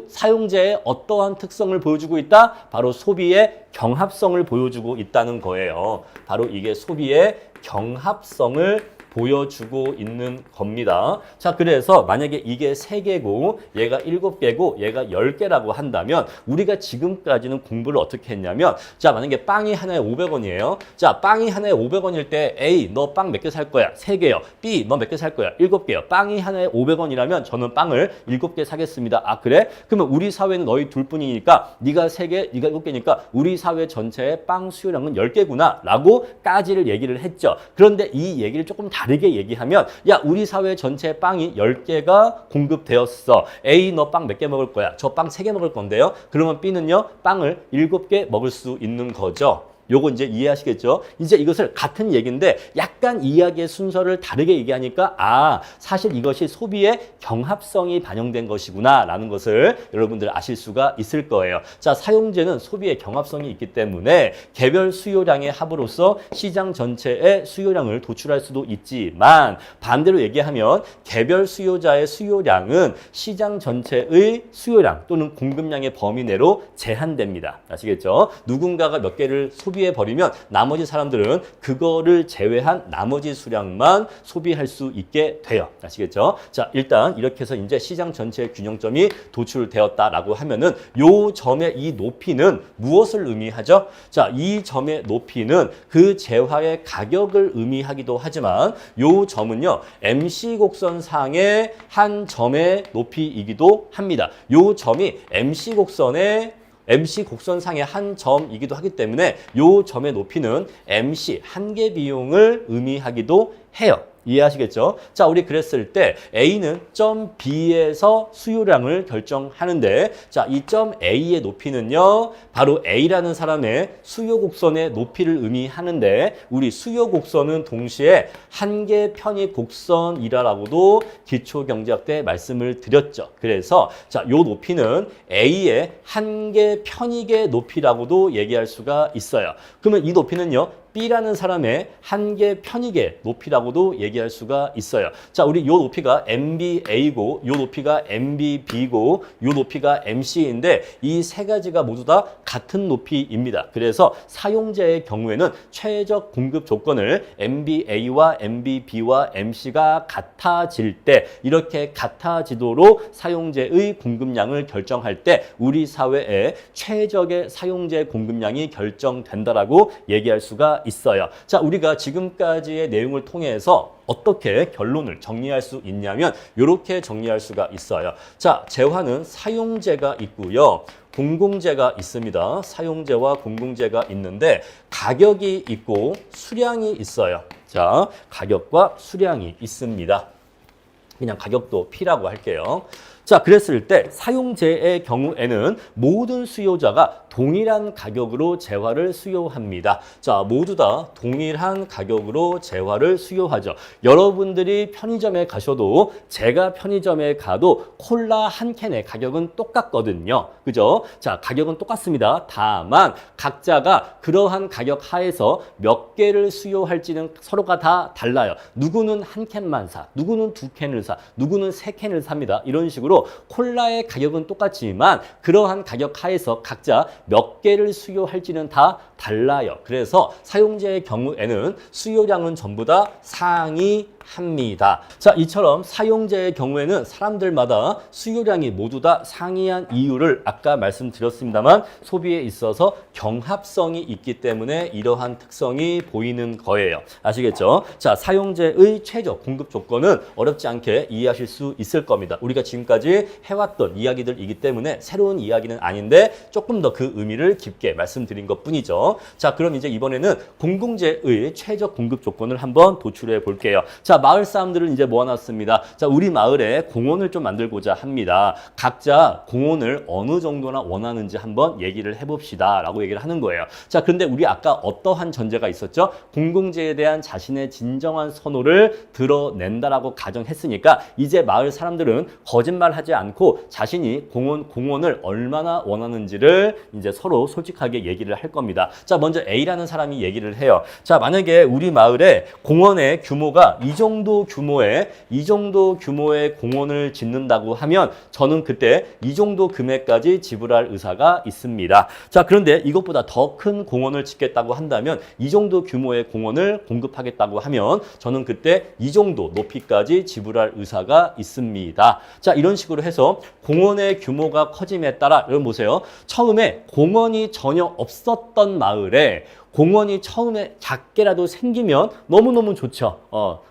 사용자의 어떠한 특성을 보여주고 있다? 바로 소비의 경합성을 보여주고 있다는 거예요. 바로 이게 소비의 경합성을 보여주고 있는 겁니다. 자, 그래서 만약에 이게 3개고 얘가 7개고 얘가 10개라고 한다면 우리가 지금까지는 공부를 어떻게 했냐면, 자, 만약에 빵이 하나에 500원이에요. 자, 빵이 하나에 500원일 때 A, 너 빵 몇 개 살 거야? 3개요. B, 너 몇 개 살 거야? 7개요. 빵이 하나에 500원이라면 저는 빵을 7개 사겠습니다. 아, 그래? 그러면 우리 사회는 너희 둘뿐이니까 네가 3개, 네가 7개니까 우리 사회 전체의 빵 수요량은 10개구나 라고 까지를 얘기를 했죠. 그런데 이 얘기를 조금 다르게 얘기하면, 야, 우리 사회 전체 빵이 10개가 공급되었어. A, 너 빵 몇 개 먹을 거야? 저 빵 3개 먹을 건데요. 그러면 B는요, 빵을 7개 먹을 수 있는 거죠. 요거 이제 이해하시겠죠? 이제 이것을 같은 얘기인데 약간 이야기의 순서를 다르게 얘기하니까, 아, 사실 이것이 소비의 경합성이 반영된 것이구나 라는 것을 여러분들 아실 수가 있을 거예요. 자, 사용제는 소비의 경합성이 있기 때문에 개별 수요량의 합으로서 시장 전체의 수요량을 도출할 수도 있지만, 반대로 얘기하면 개별 수요자의 수요량은 시장 전체의 수요량 또는 공급량의 범위 내로 제한됩니다. 아시겠죠? 누군가가 몇 개를 소비해버리면 나머지 사람들은 그거를 제외한 나머지 수량만 소비할 수 있게 돼요. 아시겠죠? 자, 일단 이렇게 해서 이제 시장 전체의 균형점이 도출되었다라고 하면은 요 점의 이 높이는 무엇을 의미하죠? 자, 이 점의 높이는 그 재화의 가격을 의미하기도 하지만 요 점은요, MC 곡선상의 한 점의 높이이기도 합니다. 요 점이 MC 곡선상의 한 점이기도 하기 때문에 요 점의 높이는 MC 한계 비용을 의미하기도 해요. 이해하시겠죠? 자, 우리 그랬을 때 A는 점 B에서 수요량을 결정하는데, 자, 이 점 A의 높이는요, 바로 A라는 사람의 수요 곡선의 높이를 의미하는데, 우리 수요 곡선은 동시에 한계 편입 곡선이라고도 기초경제학 때 말씀을 드렸죠. 그래서 자, 요 높이는 A의 한계 편익의 높이라고도 얘기할 수가 있어요. 그러면 이 높이는요, B라는 사람의 한계 편익의 높이라고도 얘기할 수가 있어요. 자, 우리 요 높이가 MBA고, 요 높이가 MBB고, 요 높이가 MC인데 이 세 가지가 모두 다 같은 높이입니다. 그래서 사용자의 경우에는 최적 공급 조건을 MBA와 MBB와 MC가 같아질 때, 이렇게 같아지도록 사용자의 공급량을 결정할 때 우리 사회의 최적의 사용자 공급량이 결정된다라고 얘기할 수가 있어요. 자, 우리가 지금까지의 내용을 통해서 어떻게 결론을 정리할 수 있냐면 이렇게 정리할 수가 있어요. 자, 재화는 사용재가 있고요, 공공재가 있습니다. 사용재와 공공재가 있는데 가격이 있고 수량이 있어요. 자, 가격과 수량이 있습니다. 그냥 가격도 P라고 할게요. 자, 그랬을 때 사용재의 경우에는 모든 수요자가 동일한 가격으로 재화를 수요합니다. 자, 모두 다 동일한 가격으로 재화를 수요하죠. 여러분들이 편의점에 가셔도, 제가 편의점에 가도 콜라 한 캔의 가격은 똑같거든요. 그죠? 자, 가격은 똑같습니다. 다만 각자가 그러한 가격 하에서 몇 개를 수요할지는 서로가 다 달라요. 누구는 한 캔만 사, 누구는 2캔을 사, 누구는 3캔을 삽니다. 이런 식으로 기본적으로 콜라의 가격은 똑같지만 그러한 가격 하에서 각자 몇 개를 수요할지는 다 달라요. 그래서 사용자의 경우에는 수요량은 전부 다 상이합니다. 자, 이처럼 사용자의 경우에는 사람들마다 수요량이 모두 다 상이한 이유를 아까 말씀드렸습니다만 소비에 있어서 경합성이 있기 때문에 이러한 특성이 보이는 거예요. 아시겠죠? 자, 사용자의 최저 공급 조건은 어렵지 않게 이해하실 수 있을 겁니다. 우리가 지금까지 해왔던 이야기들이기 때문에 새로운 이야기는 아닌데 조금 더 그 의미를 깊게 말씀드린 것뿐이죠. 자, 그럼 이제 이번에는 공공재의 최저 공급 조건을 한번 도출해 볼게요. 자, 마을 사람들을 이제 모아놨습니다. 자, 우리 마을에 공원을 좀 만들고자 합니다. 각자 공원을 어느 정도나 원하는지 한번 얘기를 해봅시다 라고 얘기를 하는 거예요. 자, 그런데 우리 아까 어떠한 전제가 있었죠? 공공재에 대한 자신의 진정한 선호를 드러낸다라고 가정했으니까 이제 마을 사람들은 거짓말하지 않고 자신이 공원을 얼마나 원하는지를 이제 서로 솔직하게 얘기를 할 겁니다. 자, 먼저 A라는 사람이 얘기를 해요. 자, 만약에 우리 마을에 공원의 규모가 이 정도 규모의 공원을 짓는다고 하면 저는 그때 이 정도 금액까지 지불할 의사가 있습니다. 자, 그런데 이것보다 더 큰 공원을 짓겠다고 한다면 이 정도 규모의 공원을 공급하겠다고 하면 저는 그때 이 정도 높이까지 지불할 의사가 있습니다. 자, 이런 식으로 해서 공원의 규모가 커짐에 따라 여러분 보세요. 처음에 공원이 전혀 없었던 마을에 공원이 처음에 작게라도 생기면 너무너무 좋죠.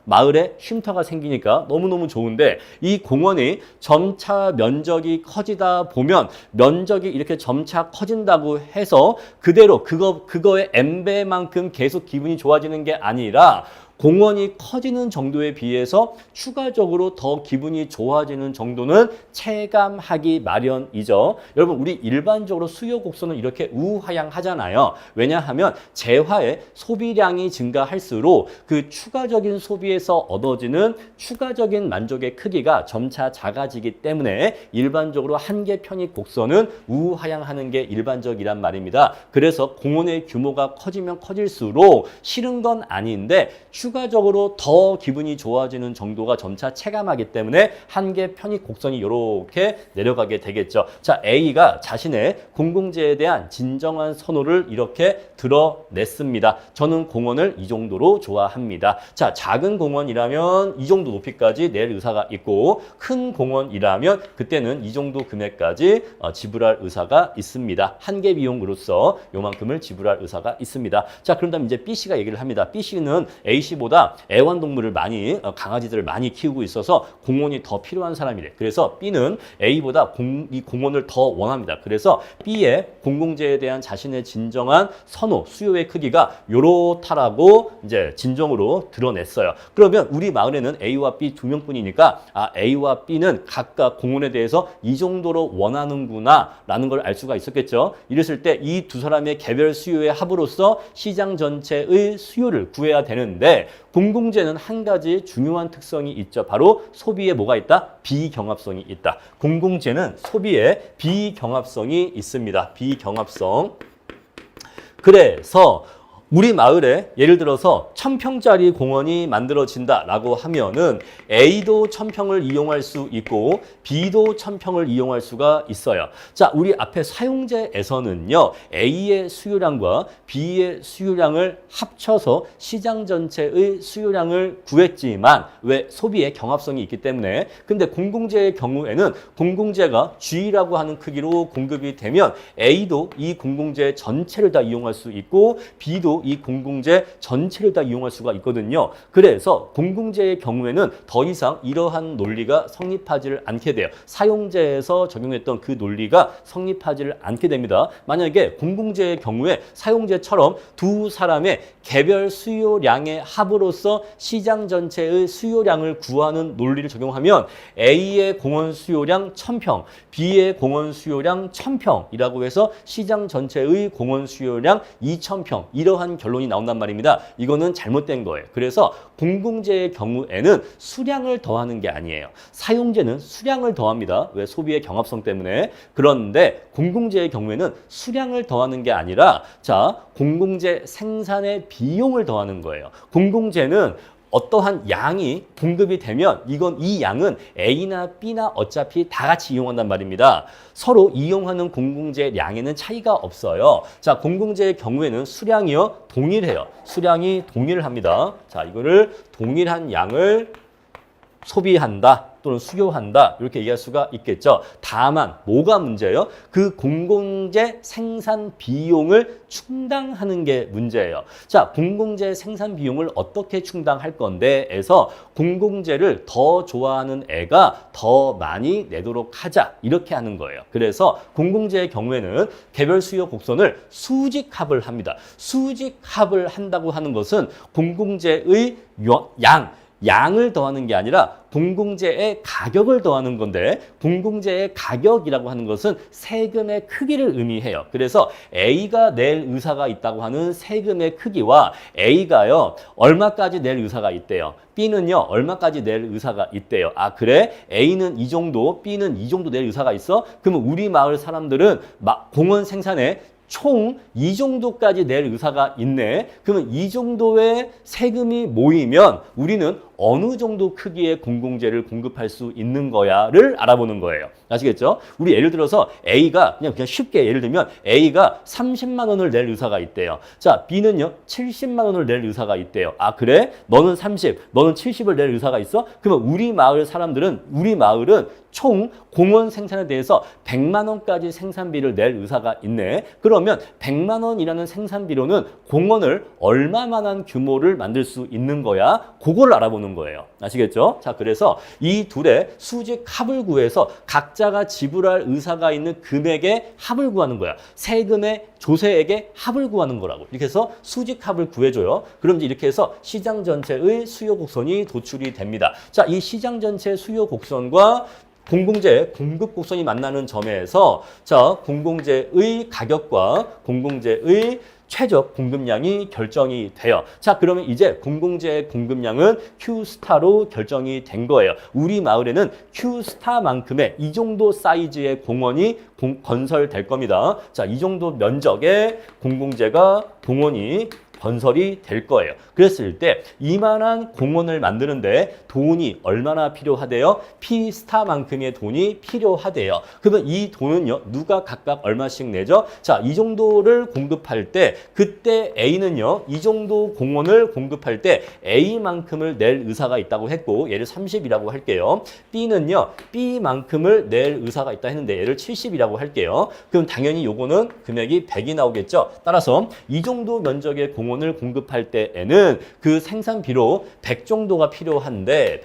마을에 쉼터가 생기니까 너무너무 좋은데 이 공원이 점차 면적이 커지다 보면 면적이 이렇게 점차 커진다고 해서 그대로 그거의 n배만큼 계속 기분이 좋아지는 게 아니라 공원이 커지는 정도에 비해서 추가적으로 더 기분이 좋아지는 정도는 체감하기 마련이죠. 여러분, 우리 일반적으로 수요 곡선은 이렇게 우하향하잖아요. 왜냐하면 재화의 소비량이 증가할수록 그 추가적인 소비에서 얻어지는 추가적인 만족의 크기가 점차 작아지기 때문에 일반적으로 한계 편익 곡선은 우하향하는 게 일반적이란 말입니다. 그래서 공원의 규모가 커지면 커질수록 싫은 건 아닌데 추가적으로 더 기분이 좋아지는 정도가 점차 체감하기 때문에 한계 편익 곡선이 이렇게 내려가게 되겠죠. 자, A가 자신의 공공재에 대한 진정한 선호를 이렇게 드러냈습니다. 저는 공원을 이 정도로 좋아합니다. 자, 작은 공원이라면 이 정도 높이까지 낼 의사가 있고 큰 공원이라면 그때는 이 정도 금액까지 지불할 의사가 있습니다. 한계 비용으로서 요만큼을 지불할 의사가 있습니다. 자, 그럼 다음 이제 B씨가 얘기를 합니다. B씨는 A씨보다 애완동물을 강아지들을 많이 키우고 있어서 공원이 더 필요한 사람이래. 그래서 B는 A보다 이 공원을 더 원합니다. 그래서 B의 공공재에 대한 자신의 진정한 선호, 수요의 크기가 요렇다라고 이제 진정으로 드러냈어요. 그러면 우리 마을에는 A와 B 두 명뿐이니까 A와 B는 각각 공원에 대해서 이 정도로 원하는구나 라는 걸 알 수가 있었겠죠. 이랬을 때 이 두 사람의 개별 수요의 합으로서 시장 전체의 수요를 구해야 되는데 공공재는 한 가지 중요한 특성이 있죠. 바로 소비에 뭐가 있다? 비경합성이 있다. 공공재는 소비에 비경합성이 있습니다. 비경합성. 그래서 우리 마을에 예를 들어서 1000평짜리 공원이 만들어진다라고 하면은 A도 1000평을 이용할 수 있고 B도 1000평을 이용할 수가 있어요. 자, 우리 앞에 사용자에서는요, A의 수요량과 B의 수요량을 합쳐서 시장 전체의 수요량을 구했지만 왜 소비의 경합성이 있기 때문에. 근데 공공재의 경우에는 공공재가 G라고 하는 크기로 공급이 되면 A도 이 공공재 전체를 다 이용할 수 있고 B도 이 공공재 전체를 다 이용할 수가 있거든요. 그래서 공공재의 경우에는 더 이상 이러한 논리가 성립하지를 않게 돼요. 사용재에서 적용했던 그 논리가 성립하지를 않게 됩니다. 만약에 공공재의 경우에 사용재처럼 두 사람의 개별 수요량의 합으로서 시장 전체의 수요량을 구하는 논리를 적용하면 A의 공원 수요량 1000평, B의 공원 수요량 1000평이라고 해서 시장 전체의 공원 수요량 2000평, 이러한 결론이 나온단 말입니다. 이거는 잘못된 거예요. 그래서 공공재의 경우에는 수량을 더하는 게 아니에요. 사용재는 수량을 더합니다. 왜? 소비의 경합성 때문에. 그런데 공공재의 경우에는 수량을 더하는 게 아니라 공공재 생산의 비용을 더하는 거예요. 공공재는 어떠한 양이 공급이 되면 이 양은 A나 B나 어차피 다 같이 이용한단 말입니다. 서로 이용하는 공공재 양에는 차이가 없어요. 자, 공공재의 경우에는 수량이요 동일해요. 수량이 동일합니다. 자, 이거를 동일한 양을 소비한다 또는 수요한다 이렇게 얘기할 수가 있겠죠. 다만 뭐가 문제예요? 그 공공재 생산 비용을 충당하는 게 문제예요. 자, 공공재 생산 비용을 어떻게 충당할 건데에서 공공재를 더 좋아하는 애가 더 많이 내도록 하자 이렇게 하는 거예요. 그래서 공공재의 경우에는 개별 수요 곡선을 수직합을 합니다. 수직합을 한다고 하는 것은 공공재의 양을 더하는 게 아니라 공공재의 가격을 더하는 건데 공공재의 가격이라고 하는 것은 세금의 크기를 의미해요. 그래서 A가 낼 의사가 있다고 하는 세금의 크기와 A가요 얼마까지 낼 의사가 있대요. B는요 얼마까지 낼 의사가 있대요. 아 그래? A는 이 정도, B는 이 정도 낼 의사가 있어? 그러면 우리 마을 사람들은 공원 생산에 총 이 정도까지 낼 의사가 있네. 그러면 이 정도의 세금이 모이면 우리는 어느 정도 크기의 공공재를 공급할 수 있는 거야를 알아보는 거예요. 아시겠죠? 우리 예를 들어서 A가 그냥 쉽게 예를 들면 A가 30만 원을 낼 의사가 있대요. 자, B는요 70만 원을 낼 의사가 있대요. 아 그래? 너는 30, 너는 70을 낼 의사가 있어? 그러면 우리 마을은 총 공원 생산에 대해서 100만 원까지 생산비를 낼 의사가 있네. 그러면 100만 원이라는 생산비로는 공원을 얼마만한 규모를 만들 수 있는 거야? 그걸 알아보는 거예요. 아시겠죠? 자, 그래서 이 둘의 수직 합을 구해서 각자가 지불할 의사가 있는 금액의 합을 구하는 거야. 세금의 조세액의 합을 구하는 거라고. 이렇게 해서 수직 합을 구해줘요. 그럼 이제 이렇게 해서 시장 전체의 수요 곡선이 도출이 됩니다. 자, 이 시장 전체 수요 곡선과 공공재 공급 곡선이 만나는 점에서 자, 공공재의 가격과 공공재의 최적 공급량이 결정이 돼요. 자, 그러면 이제 공공재의 공급량은 Q스타로 결정이 된 거예요. 우리 마을에는 Q스타만큼의 이 정도 사이즈의 공원이 건설될 겁니다. 자, 이 정도 면적의 공공재가 공원이 건설이 될 거예요. 그랬을 때 이만한 공원을 만드는데 돈이 얼마나 필요하대요? P스타만큼의 돈이 필요하대요. 그러면 이 돈은요, 누가 각각 얼마씩 내죠? 자, 이 정도를 공급할 때 그때 A는요, 이 정도 공원을 공급할 때 A만큼을 낼 의사가 있다고 했고 얘를 30이라고 할게요. B는요, B만큼을 낼 의사가 있다 했는데 얘를 70이라고 할게요. 그럼 당연히 요거는 금액이 100이 나오겠죠. 따라서 이 정도 면적의 공원을 공급할 때에는 그 생산비로 100 정도가 필요한데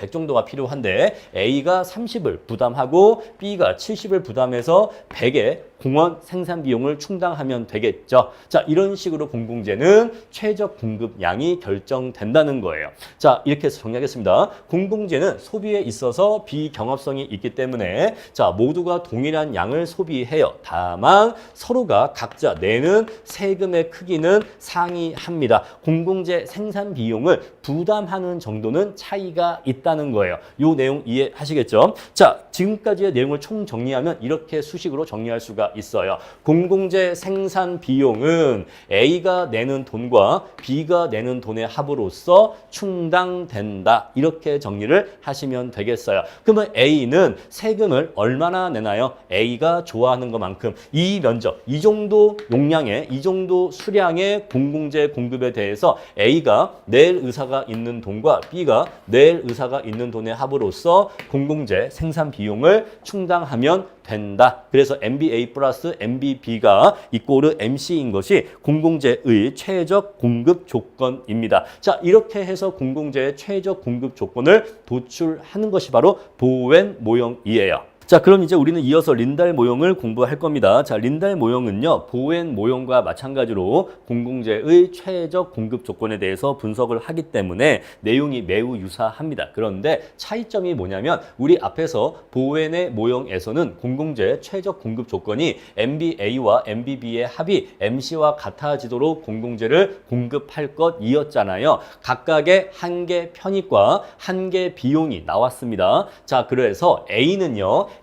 A가 30을 부담하고 B가 70을 부담해서 100의 공원 생산 비용을 충당하면 되겠죠. 자, 이런 식으로 공공재는 최적 공급량이 결정된다는 거예요. 자, 이렇게 해서 정리하겠습니다. 공공재는 소비에 있어서 비경합성이 있기 때문에 자, 모두가 동일한 양을 소비해요. 다만 서로가 각자 내는 세금의 크기는 상이합니다. 공공재 생산 비용을 부담하는 정도는 차이가 있다는 거예요. 이 내용 이해하시겠죠? 자, 지금까지의 내용을 총 정리하면 이렇게 수식으로 정리할 수가 있어요. 공공재 생산 비용은 A가 내는 돈과 B가 내는 돈의 합으로서 충당된다. 이렇게 정리를 하시면 되겠어요. 그러면 A는 세금을 얼마나 내나요? A가 좋아하는 것만큼 이 면적, 이 정도 용량의, 이 정도 수량의 공공재 공급에 대해서 A가 낼 의사가 있는 돈과 B가 낼 의사가 있는 돈의 합으로서 공공재 생산 비용을 충당하면 된다. 그래서 MBA 플러스 MBB가 이꼬르 MC인 것이 공공재의 최적 공급 조건입니다. 자, 이렇게 해서 공공재의 최적 공급 조건을 도출하는 것이 바로 보웬 모형이에요. 자, 그럼 이제 우리는 이어서 린달 모형을 공부할 겁니다. 자, 린달 모형은요, 보웬 모형과 마찬가지로 공공재의 최적 공급 조건에 대해서 분석을 하기 때문에 내용이 매우 유사합니다. 그런데 차이점이 뭐냐면 우리 앞에서 보웬의 모형에서는 공공재 최적 공급 조건이 MBA와 MBB의 합이 MC와 같아지도록 공공재를 공급할 것이었잖아요. 각각의 한계 편익과 한계 비용이 나왔습니다. 자, 그래서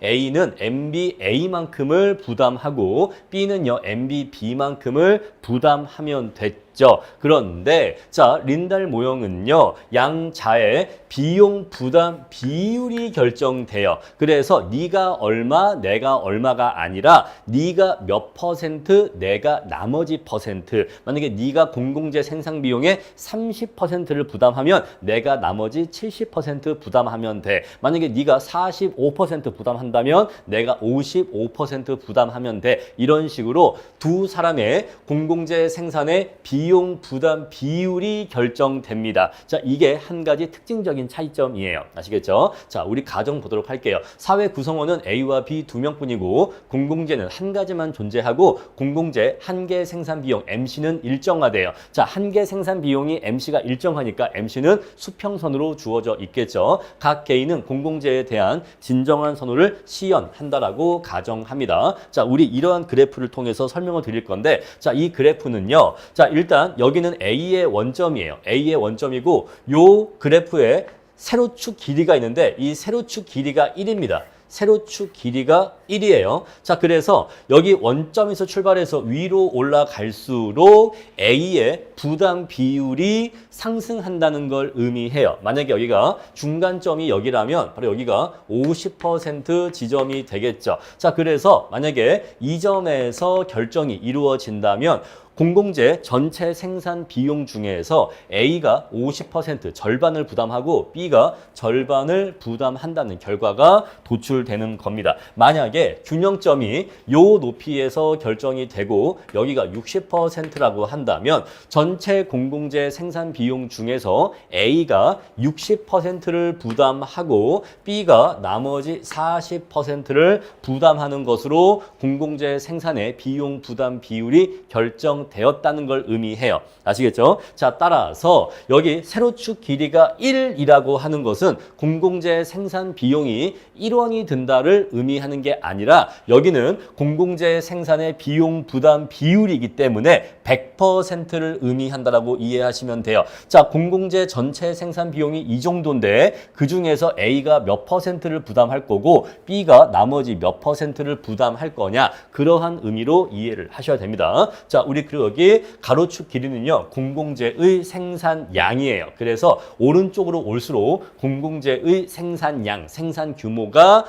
A는 MBA만큼을 부담하고 B는요, MBB만큼을 부담하면 됐죠. 되겠죠. 그런데 자, 린달 모형은요. 양자의 비용 부담 비율이 결정돼요. 그래서 네가 얼마, 내가 얼마가 아니라 네가 몇 퍼센트, 내가 나머지 퍼센트. 만약에 네가 공공재 생산 비용의 30%를 부담하면 내가 나머지 70% 부담하면 돼. 만약에 네가 45% 부담한다면 내가 55% 부담하면 돼. 이런 식으로 두 사람의 공공재 생산의 비용 부담 비율이 결정됩니다. 자, 이게 한 가지 특징적인 차이점이에요. 아시겠죠? 자, 우리 가정 보도록 할게요. 사회 구성원은 A와 B 두 명뿐이고 공공재는 한 가지만 존재하고 공공재 한 개 생산 비용 MC는 일정하대요. 자, 한 개 생산 비용이 MC가 일정하니까 MC는 수평선으로 주어져 있겠죠. 각 개인은 공공재에 대한 진정한 선호를 시연한다라고 가정합니다. 자, 우리 이러한 그래프를 통해서 설명을 드릴 건데, 자, 이 그래프는요. 자, 일단 여기는 A의 원점이에요. A의 원점이고 요 그래프에 세로축 길이가 있는데 이 세로축 길이가 1입니다. 세로축 길이가 1이에요. 자, 그래서 여기 원점에서 출발해서 위로 올라갈수록 A의 부담 비율이 상승한다는 걸 의미해요. 만약에 여기가 중간점이 여기라면 바로 여기가 50% 지점이 되겠죠. 자, 그래서 만약에 이 점에서 결정이 이루어진다면 공공재 전체 생산 비용 중에서 A가 50% 절반을 부담하고 B가 절반을 부담한다는 결과가 도출되는 겁니다. 만약에 균형점이 요 높이에서 결정이 되고 여기가 60%라고 한다면 전체 공공재 생산 비용 중에서 A가 60%를 부담하고 B가 나머지 40%를 부담하는 것으로 공공재 생산의 비용 부담 비율이 결정되었다는 걸 의미해요. 아시겠죠? 자, 따라서 여기 세로축 길이가 1이라고 하는 것은 공공재 생산 비용이 1원이 든다를 의미하는 게 아니라 여기는 공공재 생산의 비용 부담 비율이기 때문에 100%를 의미한다라고 이해하시면 돼요. 자, 공공재 전체 생산 비용이 이 정도인데 그 중에서 A가 몇 퍼센트를 부담할 거고 B가 나머지 몇 퍼센트를 부담할 거냐, 그러한 의미로 이해를 하셔야 됩니다. 자, 우리 그리고 여기 가로축 길이는요, 공공재의 생산량이에요. 그래서 오른쪽으로 올수록 공공재의 생산량, 생산 규모가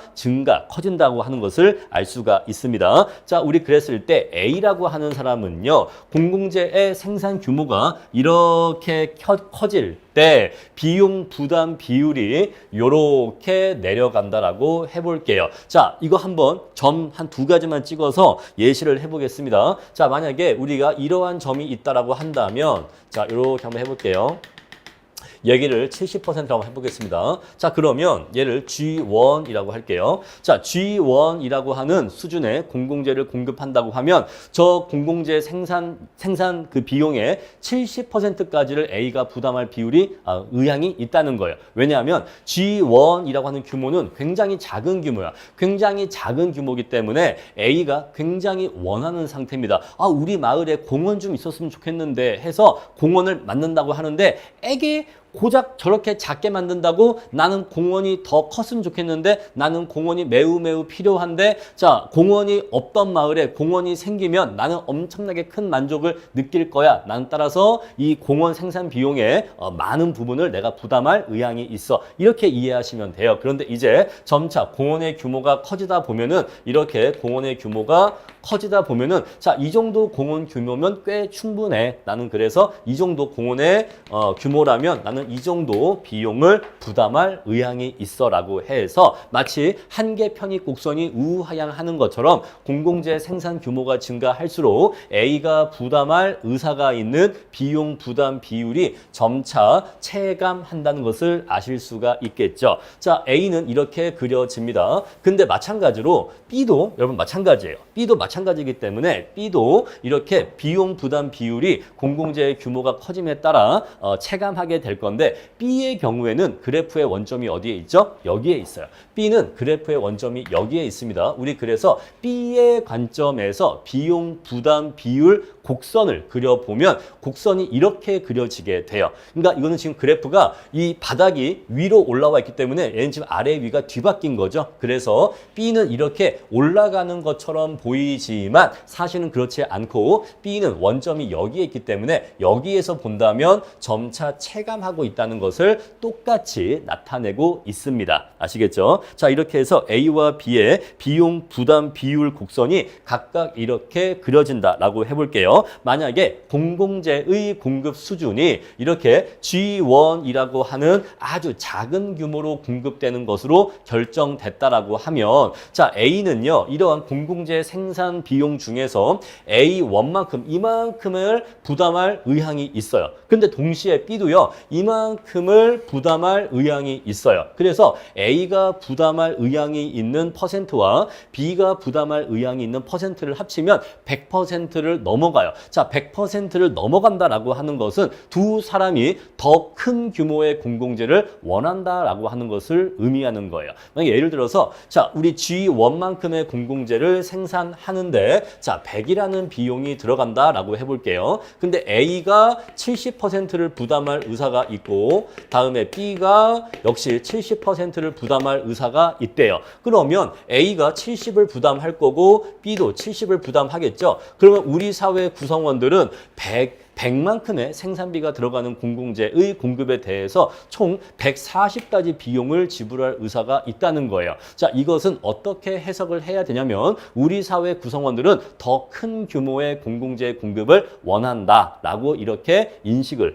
커진다고 하는 것을 알 수가 있습니다. 자, 우리 그랬을 때 A라고 하는 사람은요, 공공재의 생산 규모가 이렇게 커질 때 비용 부담 비율이 이렇게 내려간다라고 해볼게요. 자, 이거 한번 점 한 두 가지만 찍어서 예시를 해보겠습니다. 자, 만약에 우리가 이러한 점이 있다라고 한다면, 자, 이렇게 한번 해볼게요. 얘기를 70%라고 해보겠습니다. 자, 그러면 얘를 G1이라고 할게요. 자, G1이라고 하는 수준의 공공재를 공급한다고 하면 저 공공재 생산 그 비용의 70%까지를 A가 부담할 비율이 의향이 있다는 거예요. 왜냐하면 G1이라고 하는 규모는 굉장히 작은 규모야. 굉장히 작은 규모이기 때문에 A가 굉장히 원하는 상태입니다. 우리 마을에 공원 좀 있었으면 좋겠는데 해서 공원을 만든다고 하는데 에게 고작 저렇게 작게 만든다고 나는 공원이 더 컸으면 좋겠는데 나는 공원이 매우 필요한데, 자, 공원이 없던 마을에 공원이 생기면 나는 엄청나게 큰 만족을 느낄 거야. 나는 따라서 이 공원 생산 비용의 많은 부분을 내가 부담할 의향이 있어. 이렇게 이해하시면 돼요. 그런데 이제 점차 공원의 규모가 커지다 보면은 이렇게 공원의 규모가 커지다 보면은 자, 이 정도 공원 규모면 꽤 충분해. 나는 그래서 이 정도 공원의 규모라면 나는 이 정도 비용을 부담할 의향이 있어라고 해서 마치 한계 편익 곡선이 우하향하는 것처럼 공공재 생산 규모가 증가할수록 A가 부담할 의사가 있는 비용 부담 비율이 점차 체감한다는 것을 아실 수가 있겠죠. 자, A는 이렇게 그려집니다. 근데 마찬가지로 B도 여러분 마찬가지예요. B도 마찬가지이기 때문에 B도 이렇게 비용 부담 비율이 공공재의 규모가 커짐에 따라 체감하게 될 건데 건데 B의 경우에는 그래프의 원점이 어디에 있죠? 여기에 있어요. B는 그래프의 원점이 여기에 있습니다. 우리 그래서 B의 관점에서 비용 부담 비율 곡선을 그려보면 곡선이 이렇게 그려지게 돼요. 그러니까 이거는 지금 그래프가 이 바닥이 위로 올라와 있기 때문에 얘는 지금 아래 위가 뒤바뀐 거죠. 그래서 B는 이렇게 올라가는 것처럼 보이지만 사실은 그렇지 않고 B는 원점이 여기에 있기 때문에 여기에서 본다면 점차 체감하고 있다는 것을 똑같이 나타내고 있습니다. 아시겠죠? 자, 이렇게 해서 A와 B의 비용 부담 비율 곡선이 각각 이렇게 그려진다라고 해볼게요. 만약에 공공재의 공급 수준이 이렇게 G1이라고 하는 아주 작은 규모로 공급되는 것으로 결정됐다라고 하면 자, A는요, 이러한 공공재 생산 비용 중에서 A1만큼 이만큼을 부담할 의향이 있어요. 근데 동시에 B도요, 이만큼을 부담할 의향이 있어요. 그래서 A가 부담할 의향이 있는 퍼센트와 B가 부담할 의향이 있는 퍼센트를 합치면 100%를 넘어가요. 자, 100%를 넘어간다라고 하는 것은 두 사람이 더 큰 규모의 공공재를 원한다라고 하는 것을 의미하는 거예요. 만약에 예를 들어서 자, 우리 G1만큼의 공공재를 생산하는데 자, 100이라는 비용이 들어간다라고 해볼게요. 근데 A가 70%를 부담할 의사가 있고 다음에 B가 역시 70%를 부담할 의사가 있대요. 그러면 A가 70을 부담할 거고 B도 70을 부담하겠죠. 그러면 우리 사회 구성원들은 100만큼의 생산비가 들어가는 공공재의 공급에 대해서 총 140까지 비용을 지불할 의사가 있다는 거예요. 자, 이것은 어떻게 해석을 해야 되냐면 우리 사회 구성원들은 더 큰 규모의 공공재 공급을 원한다라고 이렇게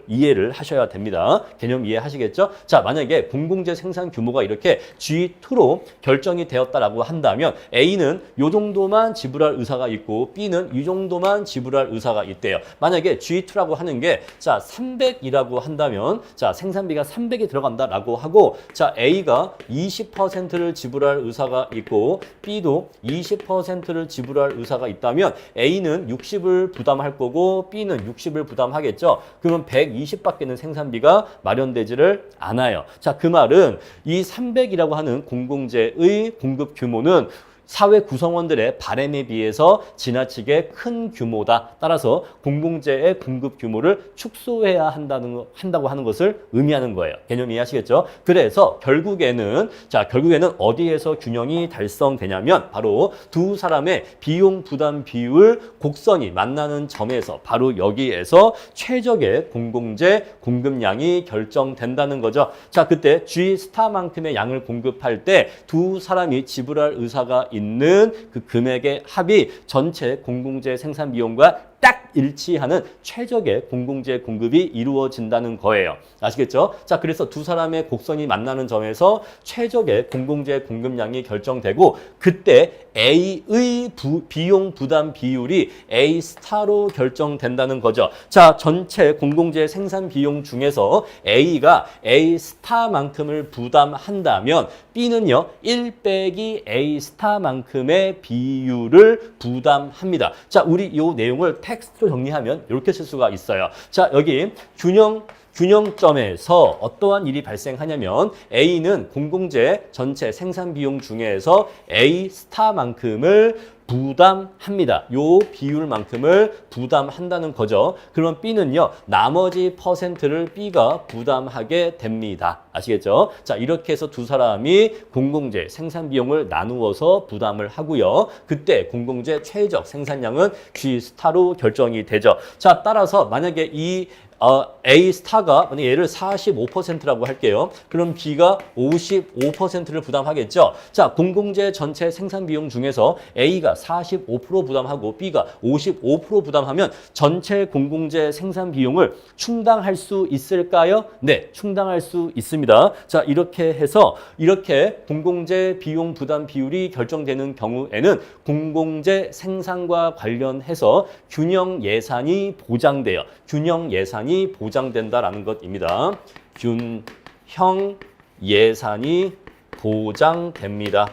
이해를 하셔야 됩니다. 개념 이해하시겠죠? 자, 만약에 공공재 생산 규모가 이렇게 G2로 결정이 되었다라고 한다면 A는 이 정도만 지불할 의사가 있고 B는 이 정도만 지불할 의사가 있대요. 만약에 G2라고 하는 게 자, 300이라고 한다면 자, 생산비가 300이 들어간다라고 하고 자, A가 20%를 지불할 의사가 있고 B도 20%를 지불할 의사가 있다면 A는 60을 부담할 거고 B는 60을 부담하겠죠. 그러면 120밖에는 생산비가 마련되지를 않아요. 자, 그 말은 이 300이라고 하는 공공재의 공급 규모는 사회 구성원들의 바람에 비해서 지나치게 큰 규모다. 따라서 공공재의 공급 규모를 축소해야 한다고 하는 것을 의미하는 거예요. 개념 이해하시겠죠? 그래서 결국에는 어디에서 균형이 달성되냐면 바로 두 사람의 비용 부담 비율 곡선이 만나는 점에서 바로 여기에서 최적의 공공재 공급량이 결정된다는 거죠. 자, 그때 G스타만큼의 양을 공급할 때 두 사람이 지불할 의사가 있는 그 금액의 합이 전체 공공재 생산 비용과 딱 일치하는 최적의 공공재 공급이 이루어진다는 거예요. 아시겠죠? 자, 그래서 두 사람의 곡선이 만나는 점에서 최적의 공공재 공급량이 결정되고 그때 A의 비용 부담 비율이 A 스타로 결정된다는 거죠. 자, 전체 공공재 생산 비용 중에서 A가 A 스타만큼을 부담한다면 B는요, 1 빼기 A 스타만큼의 비율을 부담합니다. 자, 우리 이 내용을 텍스트로 정리하면 이렇게 쓸 수가 있어요. 자, 여기 균형점에서 어떠한 일이 발생하냐면 A는 공공재 전체 생산 비용 중에서 A 스타만큼을 부담합니다. 요 비율만큼을 부담한다는 거죠. 그럼 B는요, 나머지 퍼센트를 B가 부담하게 됩니다. 아시겠죠? 자, 이렇게 해서 두 사람이 공공재 생산 비용을 나누어서 부담을 하고요. 그때 공공재 최적 생산량은 G 스타로 결정이 되죠. 자, 따라서 만약에 이 A 스타가 만약 얘를 45%라고 할게요. 그럼 B가 55%를 부담하겠죠. 자, 공공재 전체 생산 비용 중에서 A가 45% 부담하고 B가 55% 부담하면 전체 공공재 생산 비용을 충당할 수 있을까요? 네, 충당할 수 있습니다. 자, 이렇게 해서 이렇게 공공재 비용 부담 비율이 결정되는 경우에는 공공재 생산과 관련해서 균형 예산이 보장돼요. 균형 예산이 보장된다라는 것입니다. 균형 예산이 보장됩니다.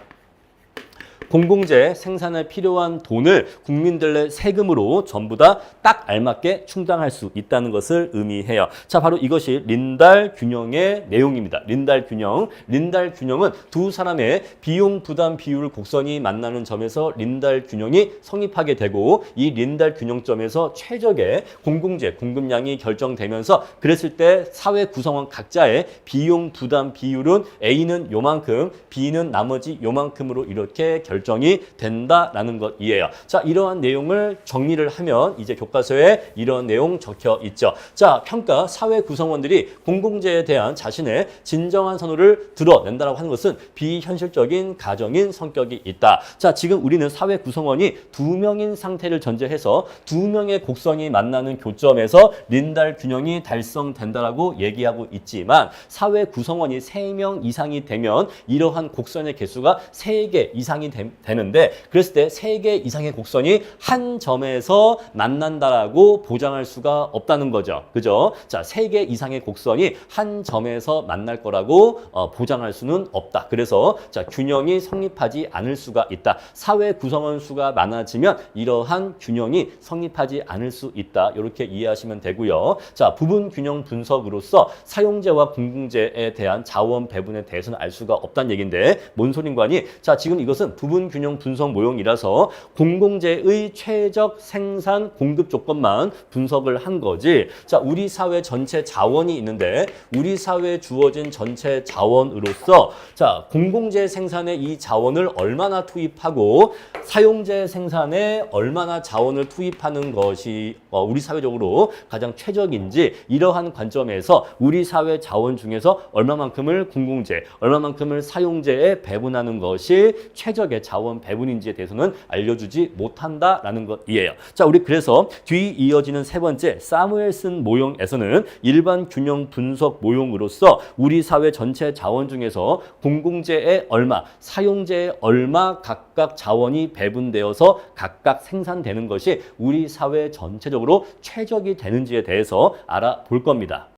공공재 생산에 필요한 돈을 국민들의 세금으로 전부 다 딱 알맞게 충당할 수 있다는 것을 의미해요. 자, 바로 이것이 린달 균형의 내용입니다. 린달 균형. 린달 균형은 두 사람의 비용 부담 비율 곡선이 만나는 점에서 린달 균형이 성립하게 되고, 이 린달 균형점에서 최적의 공공재 공급량이 결정되면서, 그랬을 때 사회 구성원 각자의 비용 부담 비율은 A는 요만큼, B는 나머지 요만큼으로 이렇게 결정이 된다라는 것이에요. 자, 이러한 내용을 정리를 하면 이제 교과서에 이런 내용 적혀 있죠. 자, 평가 사회 구성원들이 공공재에 대한 자신의 진정한 선호를 드러낸다라고 하는 것은 비현실적인 가정인 성격이 있다. 자, 지금 우리는 사회 구성원이 두 명인 상태를 전제해서 두 명의 곡선이 만나는 교점에서 린달 균형이 달성된다라고 얘기하고 있지만, 사회 구성원이 3명 이상이 되면 이러한 곡선의 개수가 3개 이상이 되는데, 그랬을 때 3개 이상의 곡선이 한 점에서 만난다라고 보장할 수가 없다는 거죠. 그죠? 자, 3개 이상의 곡선이 한 점에서 만날 거라고 보장할 수는 없다. 그래서 자, 균형이 성립하지 않을 수가 있다. 사회 구성원 수가 많아지면 이러한 균형이 성립하지 않을 수 있다. 이렇게 이해하시면 되고요. 자, 부분 균형 분석으로서 사용재와 공공재에 대한 자원 배분에 대해서는 알 수가 없다는 얘기인데, 뭔 소린가니? 자, 지금 이것은 부분 균형 분석 모형이라서 공공재의 최적 생산 공급 조건만 분석을 한 거지. 자, 우리 사회 전체 자원이 있는데, 우리 사회에 주어진 전체 자원으로서 자, 공공재 생산에 이 자원을 얼마나 투입하고 사용재 생산에 얼마나 자원을 투입하는 것이 우리 사회적으로 가장 최적인지, 이러한 관점에서 우리 사회 자원 중에서 얼마만큼을 공공재, 얼마만큼을 사용재에 배분하는 것이 최적의 자원 배분인지에 대해서는 알려주지 못한다라는 것이에요. 자, 우리 그래서 뒤 이어지는 세 번째 사무엘슨 모형에서는 일반 균형 분석 모형으로서 우리 사회 전체 자원 중에서 공공재에 얼마, 사용재에 얼마 각각 자원이 배분되어서 각각 생산되는 것이 우리 사회 전체적으로 최적이 되는지에 대해서 알아볼 겁니다.